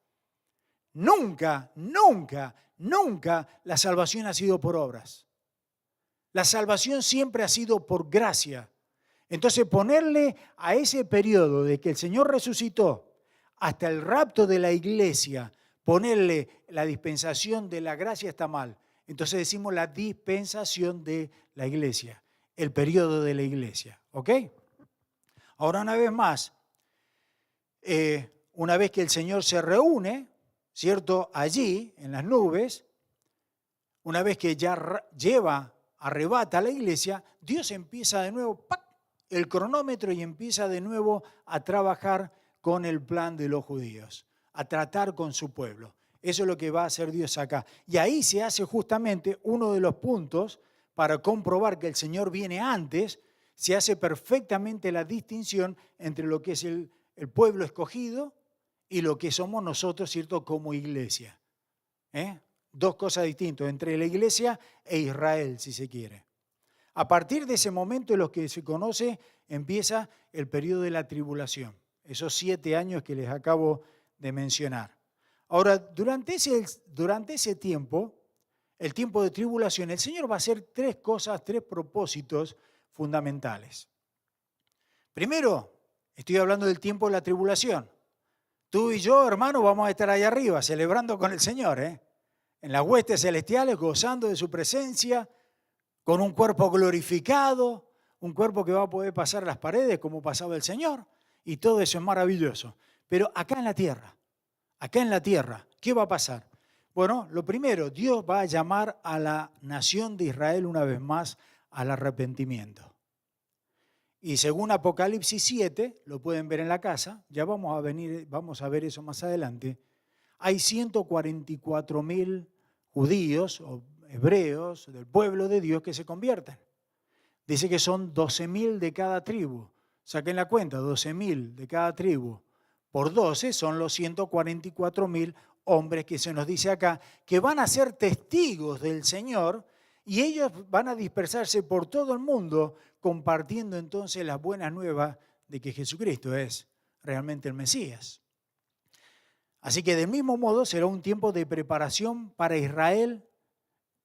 Nunca, nunca, nunca la salvación ha sido por obras. La salvación siempre ha sido por gracia. Entonces, ponerle a ese periodo de que el Señor resucitó hasta el rapto de la iglesia, ponerle la dispensación de la gracia está mal. Entonces decimos la dispensación de la iglesia, el periodo de la iglesia. ¿Ok? Ahora, una vez más, una vez que el Señor se reúne, ¿cierto? Allí, en las nubes, una vez que ya arrebata a la iglesia, Dios empieza de nuevo, ¡pac!, el cronómetro y empieza de nuevo a trabajar con el plan de los judíos, a tratar con su pueblo. Eso es lo que va a hacer Dios acá. Y ahí se hace justamente uno de los puntos para comprobar que el Señor viene antes, se hace perfectamente la distinción entre lo que es el pueblo escogido y lo que somos nosotros, ¿cierto?, como iglesia. Dos cosas distintas, entre la iglesia e Israel, si se quiere. A partir de ese momento en lo que se conoce, empieza el periodo de la tribulación, esos 7 años que les acabo de mencionar. Ahora, durante ese tiempo, el tiempo de tribulación, el Señor va a hacer 3 cosas, 3 propósitos fundamentales. Primero, estoy hablando del tiempo de la tribulación. Tú y yo, hermano, vamos a estar ahí arriba, celebrando con el Señor, en las huestes celestiales, gozando de su presencia, con un cuerpo glorificado, un cuerpo que va a poder pasar las paredes como pasaba el Señor, y todo eso es maravilloso. Pero acá en la tierra, ¿qué va a pasar? Bueno, lo primero, Dios va a llamar a la nación de Israel una vez más al arrepentimiento. Y según Apocalipsis 7, lo pueden ver en la casa, ya vamos a ver eso más adelante, hay 144.000 judíos o hebreos del pueblo de Dios que se convierten. Dice que son 12.000 de cada tribu. Saquen la cuenta, 12.000 de cada tribu por 12 son los 144.000 hombres que se nos dice acá, que van a ser testigos del Señor y ellos van a dispersarse por todo el mundo compartiendo entonces las buenas nuevas de que Jesucristo es realmente el Mesías. Así que del mismo modo será un tiempo de preparación para Israel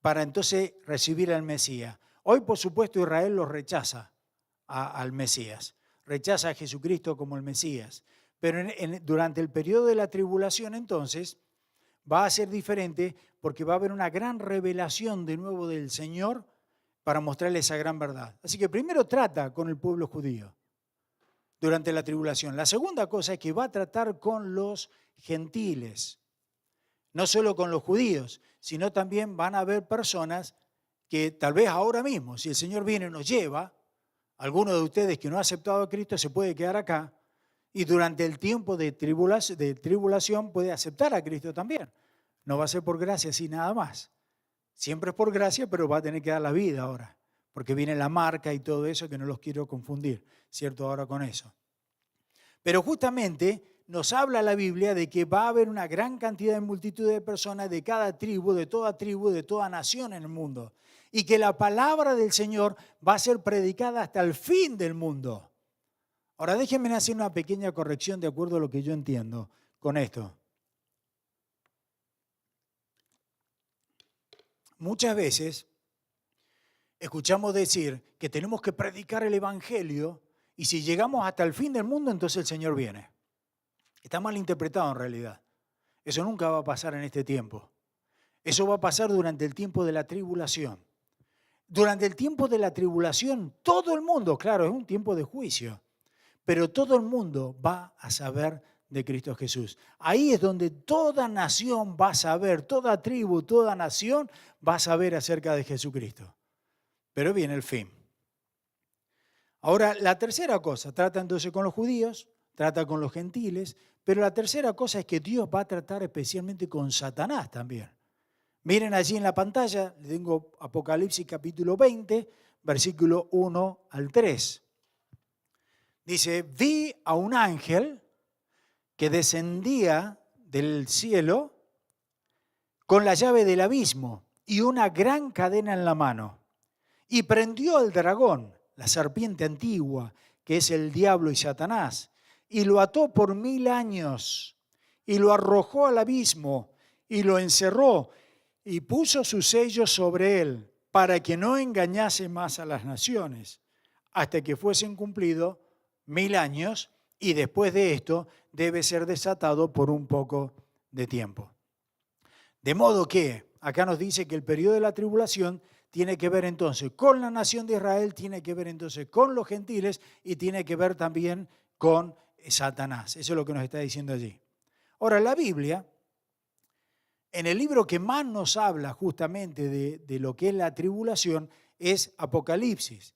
para entonces recibir al Mesías. Hoy, por supuesto, Israel lo rechaza al Mesías, rechaza a Jesucristo como el Mesías. Pero durante el periodo de la tribulación entonces va a ser diferente porque va a haber una gran revelación de nuevo del Señor para mostrarle esa gran verdad. Así que primero trata con el pueblo judío durante la tribulación. La segunda cosa es que va a tratar con los gentiles, no solo con los judíos, sino también van a haber personas que tal vez ahora mismo, si el Señor viene y nos lleva, alguno de ustedes que no ha aceptado a Cristo se puede quedar acá y durante el tiempo de tribulación puede aceptar a Cristo también. No va a ser por gracia así nada más. Siempre es por gracia, pero va a tener que dar la vida ahora, porque viene la marca y todo eso que no los quiero confundir, ¿cierto? Ahora con eso. Pero justamente nos habla la Biblia de que va a haber una gran cantidad de multitud de personas de cada tribu, de toda nación en el mundo. Y que la palabra del Señor va a ser predicada hasta el fin del mundo. Ahora déjenme hacer una pequeña corrección de acuerdo a lo que yo entiendo con esto. Muchas veces escuchamos decir que tenemos que predicar el Evangelio y si llegamos hasta el fin del mundo, entonces el Señor viene. Está mal interpretado en realidad. Eso nunca va a pasar en este tiempo. Eso va a pasar durante el tiempo de la tribulación. Durante el tiempo de la tribulación, todo el mundo, claro, es un tiempo de juicio, pero todo el mundo va a saber de Cristo Jesús. Ahí es donde toda nación va a saber, toda tribu, toda nación va a saber acerca de Jesucristo. Pero viene el fin. Ahora, la tercera cosa, trata entonces con los judíos, trata con los gentiles, pero la tercera cosa es que Dios va a tratar especialmente con Satanás también. Miren allí en la pantalla, le tengo Apocalipsis capítulo 20, versículo 1 al 3. Dice, vi a un ángel que descendía del cielo con la llave del abismo y una gran cadena en la mano. Y prendió al dragón, la serpiente antigua, que es el diablo y Satanás, y lo ató por 1000 años, y lo arrojó al abismo, y lo encerró, y puso su sello sobre él, para que no engañase más a las naciones, hasta que fuesen cumplidos 1000 años, y después de esto debe ser desatado por un poco de tiempo. De modo que acá nos dice que el periodo de la tribulación tiene que ver entonces con la nación de Israel, tiene que ver entonces con los gentiles y tiene que ver también con Satanás. Eso es lo que nos está diciendo allí. Ahora, la Biblia, en el libro que más nos habla justamente de lo que es la tribulación, es Apocalipsis.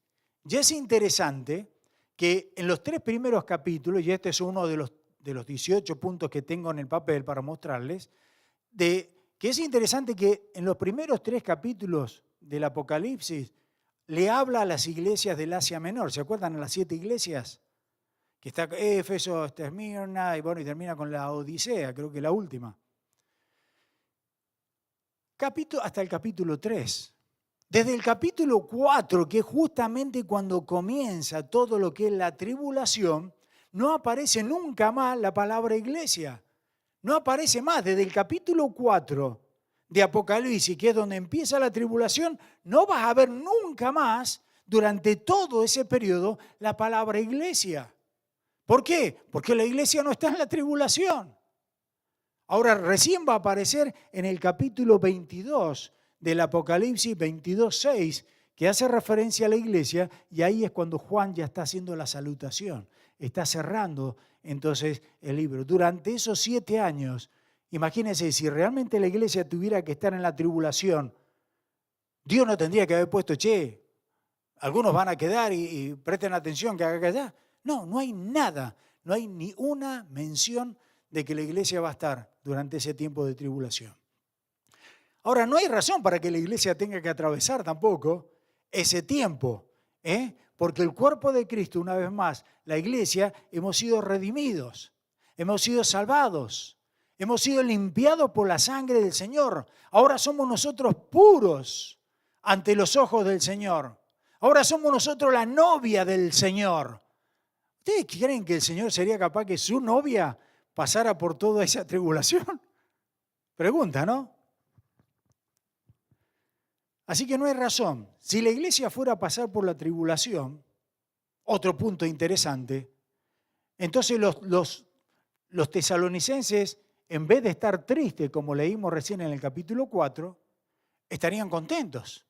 Y es interesante que en los 3 primeros capítulos, y este es uno de los 18 puntos que tengo en el papel para mostrarles, que es interesante que en los primeros 3 capítulos del Apocalipsis le habla a las iglesias del Asia Menor. ¿Se acuerdan de las 7 iglesias? Que está Éfeso, Esmirna, y bueno, y termina con la Odisea, creo que la última. Hasta el capítulo 3. Desde el capítulo 4, que es justamente cuando comienza todo lo que es la tribulación, no aparece nunca más la palabra iglesia. No aparece más. Desde el capítulo 4 de Apocalipsis, que es donde empieza la tribulación, no vas a ver nunca más, durante todo ese periodo, la palabra iglesia. ¿Por qué? Porque la iglesia no está en la tribulación. Ahora recién va a aparecer en el capítulo 22 del Apocalipsis 22:6, que hace referencia a la iglesia, y ahí es cuando Juan ya está haciendo la salutación, está cerrando entonces el libro. Durante esos 7 años, imagínense, si realmente la iglesia tuviera que estar en la tribulación, Dios no tendría que haber puesto, algunos van a quedar y presten atención que acá allá. No, no hay nada, no hay ni una mención de que la iglesia va a estar durante ese tiempo de tribulación. Ahora, no hay razón para que la iglesia tenga que atravesar tampoco ese tiempo, porque el cuerpo de Cristo, una vez más, la iglesia, hemos sido redimidos, hemos sido salvados, hemos sido limpiados por la sangre del Señor. Ahora somos nosotros puros ante los ojos del Señor. Ahora somos nosotros la novia del Señor. ¿Ustedes creen que el Señor sería capaz que su novia pasara por toda esa tribulación? Pregunta, ¿no? Así que no hay razón. Si la iglesia fuera a pasar por la tribulación, Otro punto interesante. Entonces los tesalonicenses, en vez de estar tristes, como leímos recién en el capítulo 4, estarían contentos.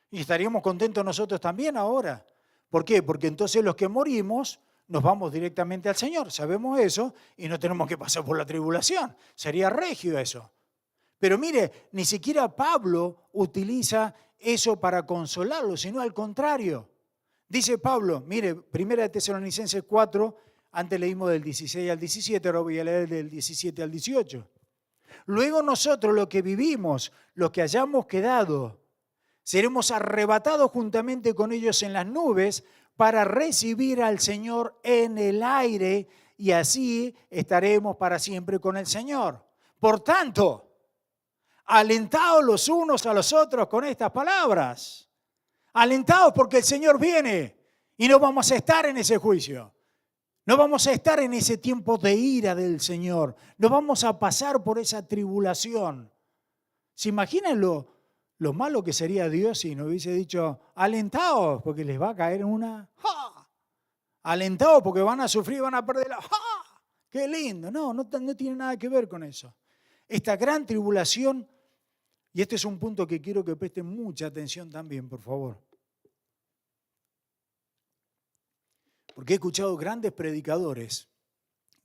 Y estaríamos contentos nosotros también ahora. ¿Por qué? Porque entonces los que morimos nos vamos directamente al Señor. Sabemos eso y no tenemos que pasar por la tribulación. Sería regio eso. Pero mire, ni siquiera Pablo utiliza eso para consolarlo, sino al contrario. Dice Pablo, mire, 1 Tesalonicenses 4, antes leímos del 16 al 17, ahora voy a leer del 17 al 18. Luego nosotros, los que vivimos, los que hayamos quedado, seremos arrebatados juntamente con ellos en las nubes para recibir al Señor en el aire y así estaremos para siempre con el Señor. Por tanto, alentaos los unos a los otros con estas palabras. Alentaos porque el Señor viene y no vamos a estar en ese juicio. No vamos a estar en ese tiempo de ira del Señor. No vamos a pasar por esa tribulación. ¿Se imaginan lo malo que sería Dios si nos hubiese dicho, alentaos porque les va a caer una... ¡Ja! Alentaos porque van a sufrir, van a perder la... ¡Ja! ¡Qué lindo! No tiene nada que ver con eso. Esta gran tribulación, y este es un punto que quiero que presten mucha atención también, por favor. Porque he escuchado grandes predicadores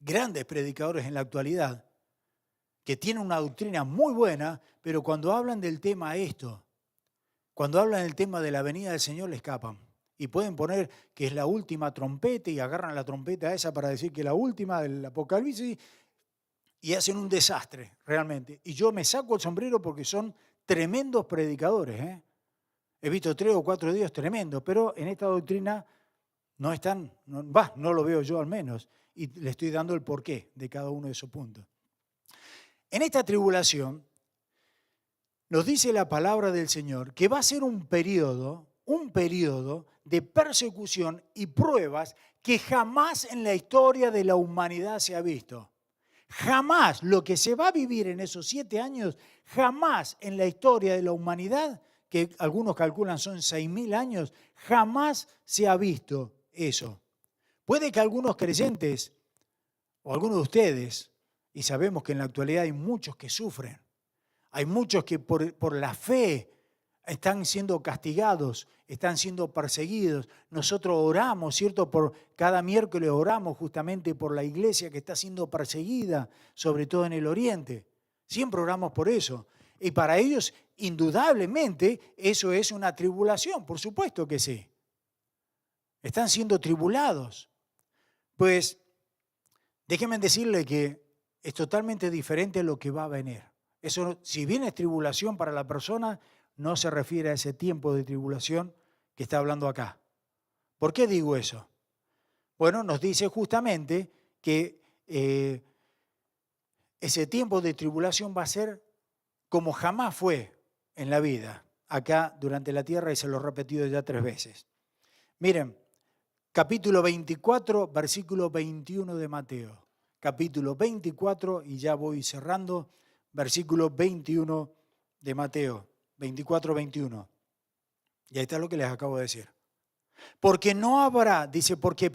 en la actualidad, que tienen una doctrina muy buena, pero cuando hablan del tema cuando hablan del tema de la venida del Señor, le escapan. Y pueden poner que es la última trompeta y agarran la trompeta esa para decir que es la última del Apocalipsis y hacen un desastre realmente. Y yo me saco el sombrero porque son tremendos predicadores, ¿eh? He visto 3 o 4 días tremendos, pero en esta doctrina no están, no lo veo yo al menos, y le estoy dando el porqué de cada uno de esos puntos. En esta tribulación nos dice la palabra del Señor que va a ser un periodo de persecución y pruebas que jamás en la historia de la humanidad se ha visto. Jamás lo que se va a vivir en esos 7 años, jamás en la historia de la humanidad, que algunos calculan son 6.000 años, jamás se ha visto eso. Puede que algunos creyentes o algunos de ustedes, y sabemos que en la actualidad hay muchos que sufren, hay muchos que por la fe están siendo castigados, están siendo perseguidos. Nosotros oramos, ¿cierto? Cada miércoles oramos justamente por la iglesia que está siendo perseguida, sobre todo en el Oriente. Siempre oramos por eso. Y para ellos, indudablemente, eso es una tribulación, por supuesto que sí. Están siendo tribulados. Pues, déjenme decirle que es totalmente diferente a lo que va a venir. Eso, si bien es tribulación para la persona, no se refiere a ese tiempo de tribulación que está hablando acá. ¿Por qué digo eso? Bueno, nos dice justamente que ese tiempo de tribulación va a ser como jamás fue en la vida, acá durante la tierra, y se lo he repetido ya 3 veces. Miren, capítulo 24, versículo 21 de Mateo. Capítulo 24, y ya voy cerrando, versículo 21 de Mateo. 24, 21. Y ahí está lo que les acabo de decir. Porque no habrá, dice, porque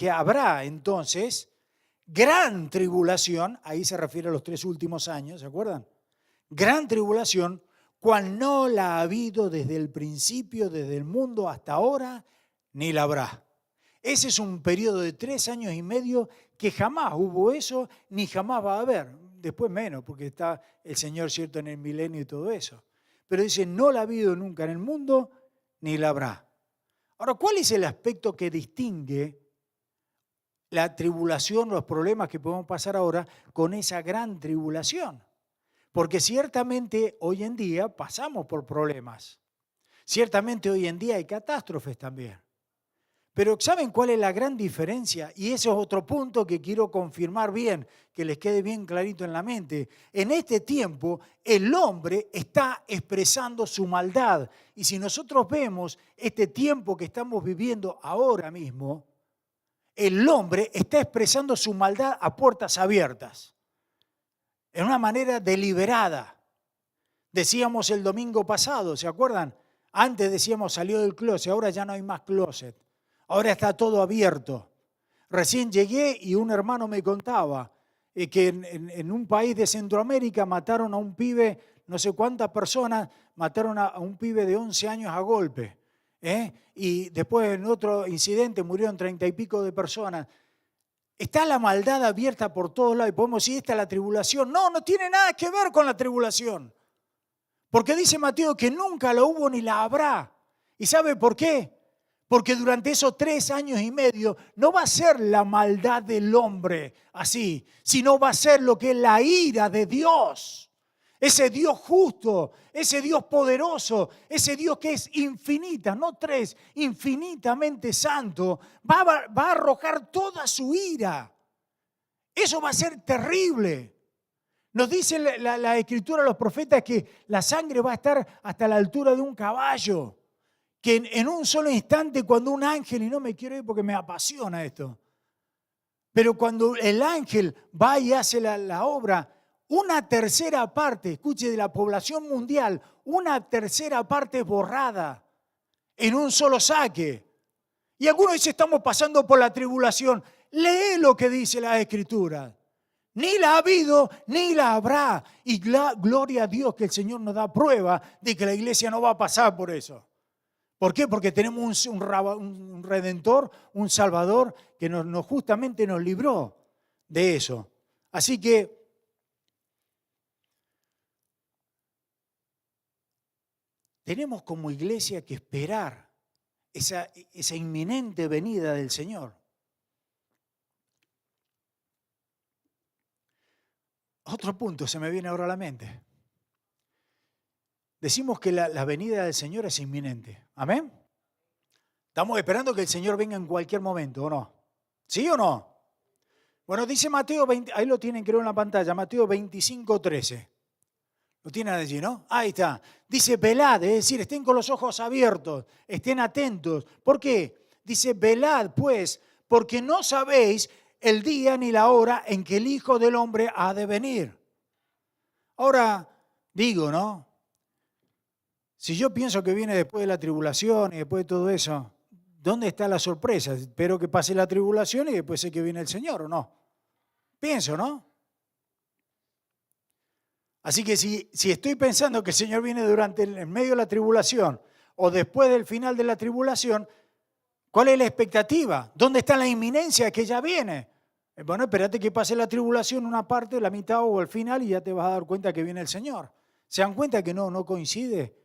habrá entonces gran tribulación, ahí se refiere a los 3 últimos años, ¿se acuerdan? Gran tribulación, cual no la ha habido desde el principio, desde el mundo hasta ahora, ni la habrá. Ese es un periodo de 3 años y medio que jamás hubo eso, ni jamás va a haber. Después menos, porque está el Señor, ¿cierto?, en el milenio y todo eso. Pero dice, no la ha habido nunca en el mundo, ni la habrá. Ahora, ¿cuál es el aspecto que distingue la tribulación, los problemas que podemos pasar ahora con esa gran tribulación? Porque ciertamente hoy en día pasamos por problemas. Ciertamente hoy en día hay catástrofes también. Pero ¿saben cuál es la gran diferencia? Y ese es otro punto que quiero confirmar bien, que les quede bien clarito en la mente. En este tiempo el hombre está expresando su maldad. Y si nosotros vemos este tiempo que estamos viviendo ahora mismo, el hombre está expresando su maldad a puertas abiertas, en una manera deliberada. Decíamos el domingo pasado, ¿se acuerdan? Antes decíamos salió del closet, ahora ya no hay más closet. Ahora está todo abierto. Recién llegué y un hermano me contaba que en un país de Centroamérica mataron a un pibe, no sé cuántas personas, mataron a un pibe de 11 años a golpe. Y después en otro incidente murieron 30 y pico de personas. Está la maldad abierta por todos lados y podemos decir, esta es la tribulación. No, no tiene nada que ver con la tribulación. Porque dice Mateo que nunca la hubo ni la habrá. ¿Y sabe por qué? Porque durante esos 3 años y medio no va a ser la maldad del hombre así, sino va a ser lo que es la ira de Dios. Ese Dios justo, ese Dios poderoso, ese Dios que es infinita, no 3, infinitamente santo, va a arrojar toda su ira. Eso va a ser terrible. Nos dice la Escritura, los profetas, que la sangre va a estar hasta la altura de un caballo. Que en un solo instante, cuando un ángel, y no me quiero ir porque me apasiona esto, pero cuando el ángel va y hace la obra, una tercera parte, escuche, de la población mundial, una tercera parte es borrada en un solo saque. Y algunos dicen, estamos pasando por la tribulación. Lee lo que dice la Escritura. Ni la ha habido, ni la habrá. Y gloria a Dios que el Señor nos da prueba de que la iglesia no va a pasar por eso. ¿Por qué? Porque tenemos un Redentor, un Salvador que justamente nos libró de eso. Así que tenemos como iglesia que esperar esa inminente venida del Señor. Otro punto se me viene ahora a la mente. Decimos que la venida del Señor es inminente. ¿Amén? Estamos esperando que el Señor venga en cualquier momento, ¿o no? ¿Sí o no? Bueno, dice Mateo 20, ahí lo tienen creo en la pantalla, Mateo 25:13. Lo tienen allí, ¿no? Ahí está. Dice, velad, es decir, estén con los ojos abiertos, estén atentos. ¿Por qué? Dice, velad pues, porque no sabéis el día ni la hora en que el Hijo del Hombre ha de venir. Ahora, digo, ¿no? Si yo pienso que viene después de la tribulación y después de todo eso, ¿dónde está la sorpresa? Espero que pase la tribulación y después sé que viene el Señor, ¿o no? Pienso, ¿no? Así que si estoy pensando que el Señor viene en medio de la tribulación o después del final de la tribulación, ¿cuál es la expectativa? ¿Dónde está la inminencia que ya viene? Bueno, espérate que pase la tribulación una parte, la mitad o el final y ya te vas a dar cuenta que viene el Señor. ¿Se dan cuenta que no coincide?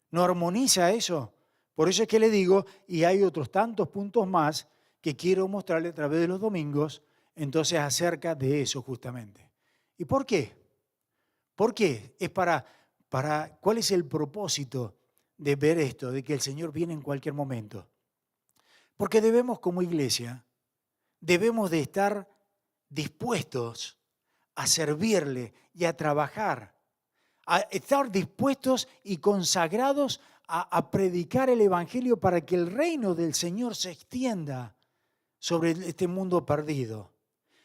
¿No armoniza eso? Por eso es que le digo, y hay otros tantos puntos más que quiero mostrarle a través de los domingos, entonces acerca de eso justamente. ¿Y por qué? ¿Por qué? Es ¿cuál es el propósito de ver esto, de que el Señor viene en cualquier momento? Porque debemos como iglesia, debemos de estar dispuestos a servirle y a trabajar, a estar dispuestos y consagrados a predicar el Evangelio para que el reino del Señor se extienda sobre este mundo perdido.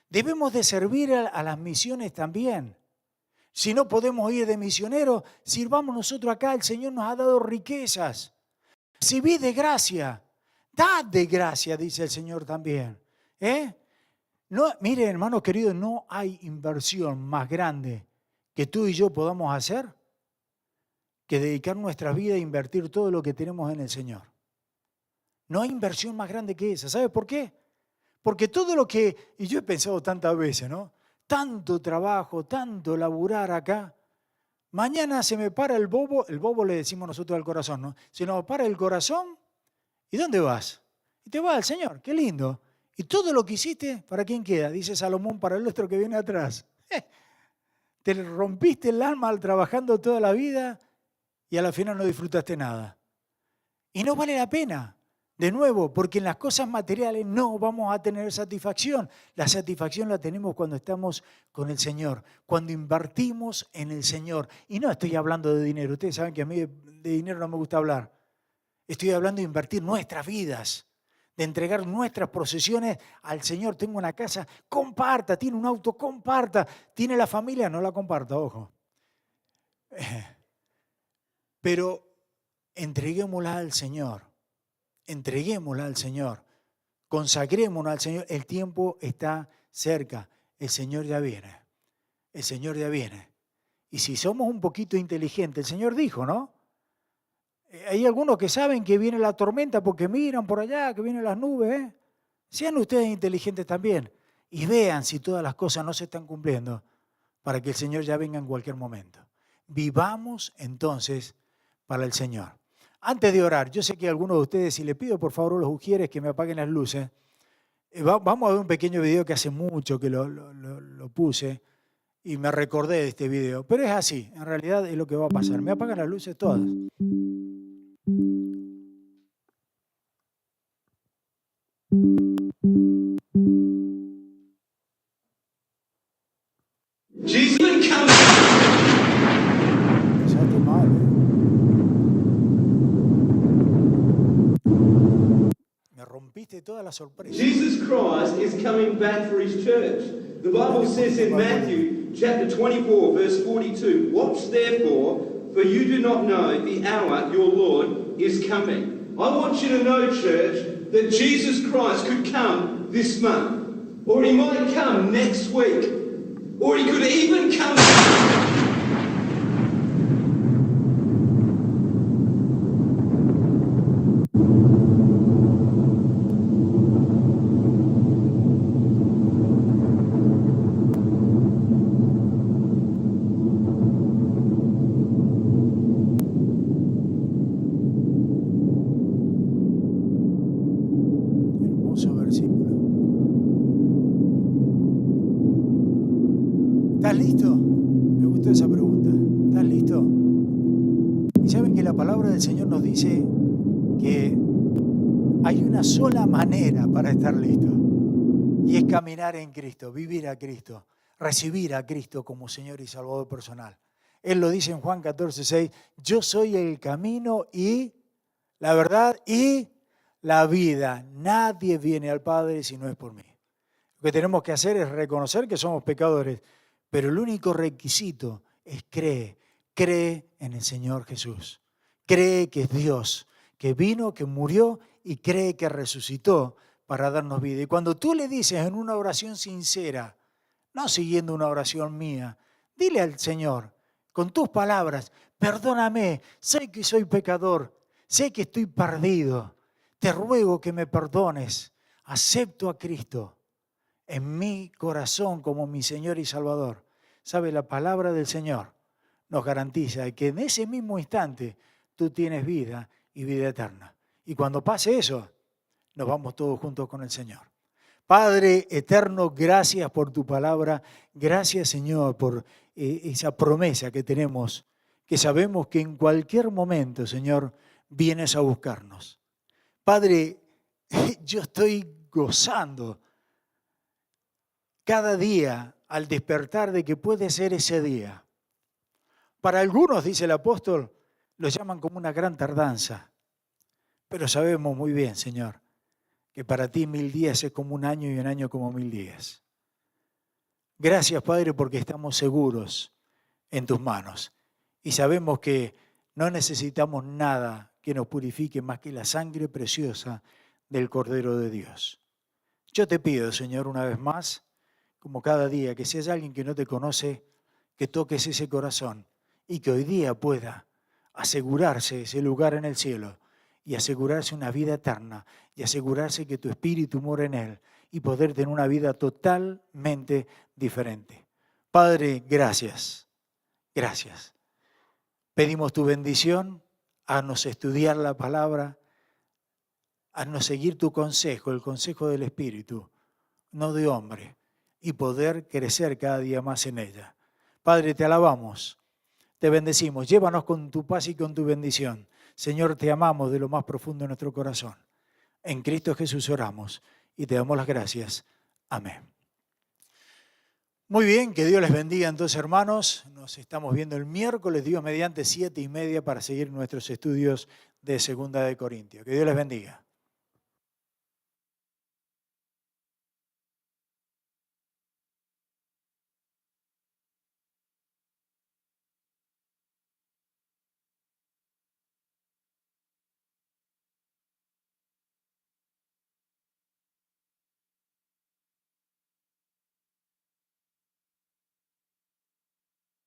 Debemos de servir a las misiones también. Si no podemos ir de misioneros, sirvamos nosotros acá. El Señor nos ha dado riquezas. Recibid de gracia. Dad de gracia, dice el Señor también. No, mire, hermano querido, no hay inversión más grande que tú y yo podamos hacer que dedicar nuestra vida a invertir todo lo que tenemos en el Señor. No hay inversión más grande que esa. ¿Sabe por qué? Porque todo lo que, y yo he pensado tantas veces, ¿no? Tanto trabajo, tanto laburar acá. Mañana se me para el bobo le decimos nosotros al corazón, ¿no? Se nos para el corazón, ¿y dónde vas? Y te vas al Señor, qué lindo. Y todo lo que hiciste, ¿para quién queda? Dice Salomón, para el otro que viene atrás. Te rompiste el alma trabajando toda la vida y a la final no disfrutaste nada. Y no vale la pena. De nuevo, porque en las cosas materiales no vamos a tener satisfacción. La satisfacción la tenemos cuando estamos con el Señor, cuando invertimos en el Señor. Y no estoy hablando de dinero. Ustedes saben que a mí de dinero no me gusta hablar. Estoy hablando de invertir nuestras vidas, de entregar nuestras posesiones al Señor. Tengo una casa, comparta. Tiene un auto, comparta. Tiene la familia, no la comparta, ojo. Pero entreguémosla al Señor. Entreguémosla al Señor. consagrémonos al Señor. El tiempo está cerca. El Señor ya viene. El Señor ya viene. Y si somos un poquito inteligentes, el Señor dijo, ¿no? Hay algunos que saben que viene la tormenta porque miran por allá, que vienen las nubes, ¿eh? Sean ustedes inteligentes también y vean si todas las cosas no se están cumpliendo para que el Señor ya venga en cualquier momento. Vivamos entonces para el Señor. Antes de orar, yo sé que a algunos de ustedes, si le pido por favor a los ujieres que me apaguen las luces, vamos a ver un pequeño video que hace mucho que lo puse y me recordé de este video, pero es así, en realidad es lo que va a pasar. Me apagan las luces todas. Jesus comes. Pensaste mal, Me rompiste toda la sorpresa. Jesus Christ is coming back for his church. The Bible says in Matthew chapter 24 verse 42, "Watch therefore, for you do not know the hour your Lord is coming." I want you to know, church, that Jesus Christ could come this month, or he might come next week, or he could even come. Hermoso versículo. ¿Estás listo? Me gustó esa pregunta. ¿Estás listo? Y saben que la palabra del Señor nos dice que hay una sola manera para estar listo. Y es caminar en Cristo, vivir a Cristo, recibir a Cristo como Señor y Salvador personal. Él lo dice en Juan 14:6, yo soy el camino y la verdad y la vida. Nadie viene al Padre si no es por mí. Lo que tenemos que hacer es reconocer que somos pecadores, pero el único requisito es cree en el Señor Jesús. Cree que es Dios, que vino, que murió y cree que resucitó para darnos vida. Y cuando tú le dices en una oración sincera, no siguiendo una oración mía, dile al Señor con tus palabras, perdóname, sé que soy pecador, sé que estoy perdido, te ruego que me perdones, acepto a Cristo en mi corazón como mi Señor y Salvador. ¿Sabe? La palabra del Señor nos garantiza que en ese mismo instante tú tienes vida y vida eterna. Y cuando pase eso, nos vamos todos juntos con el Señor. Padre eterno, gracias por tu palabra. Gracias, Señor, por esa promesa que tenemos, que sabemos que en cualquier momento, Señor, vienes a buscarnos. Padre, yo estoy gozando cada día al despertar de que puede ser ese día. Para algunos, dice el apóstol, lo llaman como una gran tardanza. Pero sabemos muy bien, Señor, que para ti 1000 días es como un año y un año como 1000 días. Gracias, Padre, porque estamos seguros en tus manos. Y sabemos que no necesitamos nada que nos purifique más que la sangre preciosa del Cordero de Dios. Yo te pido, Señor, una vez más, como cada día, que si hay alguien que no te conoce, que toques ese corazón y que hoy día pueda asegurarse ese lugar en el cielo y asegurarse una vida eterna y asegurarse que tu espíritu mora en él y poder tener una vida totalmente diferente. Padre, gracias, gracias. Pedimos tu bendición, haznos estudiar la palabra, haznos seguir tu consejo, el consejo del Espíritu, no de hombre, y poder crecer cada día más en ella. Padre, te alabamos, te bendecimos, llévanos con tu paz y con tu bendición. Señor, te amamos de lo más profundo de nuestro corazón. En Cristo Jesús oramos y te damos las gracias. Amén. Muy bien, que Dios les bendiga entonces, hermanos. Nos estamos viendo el miércoles, Dios mediante 7:30 para seguir nuestros estudios de 2 de Corintios. Que Dios les bendiga.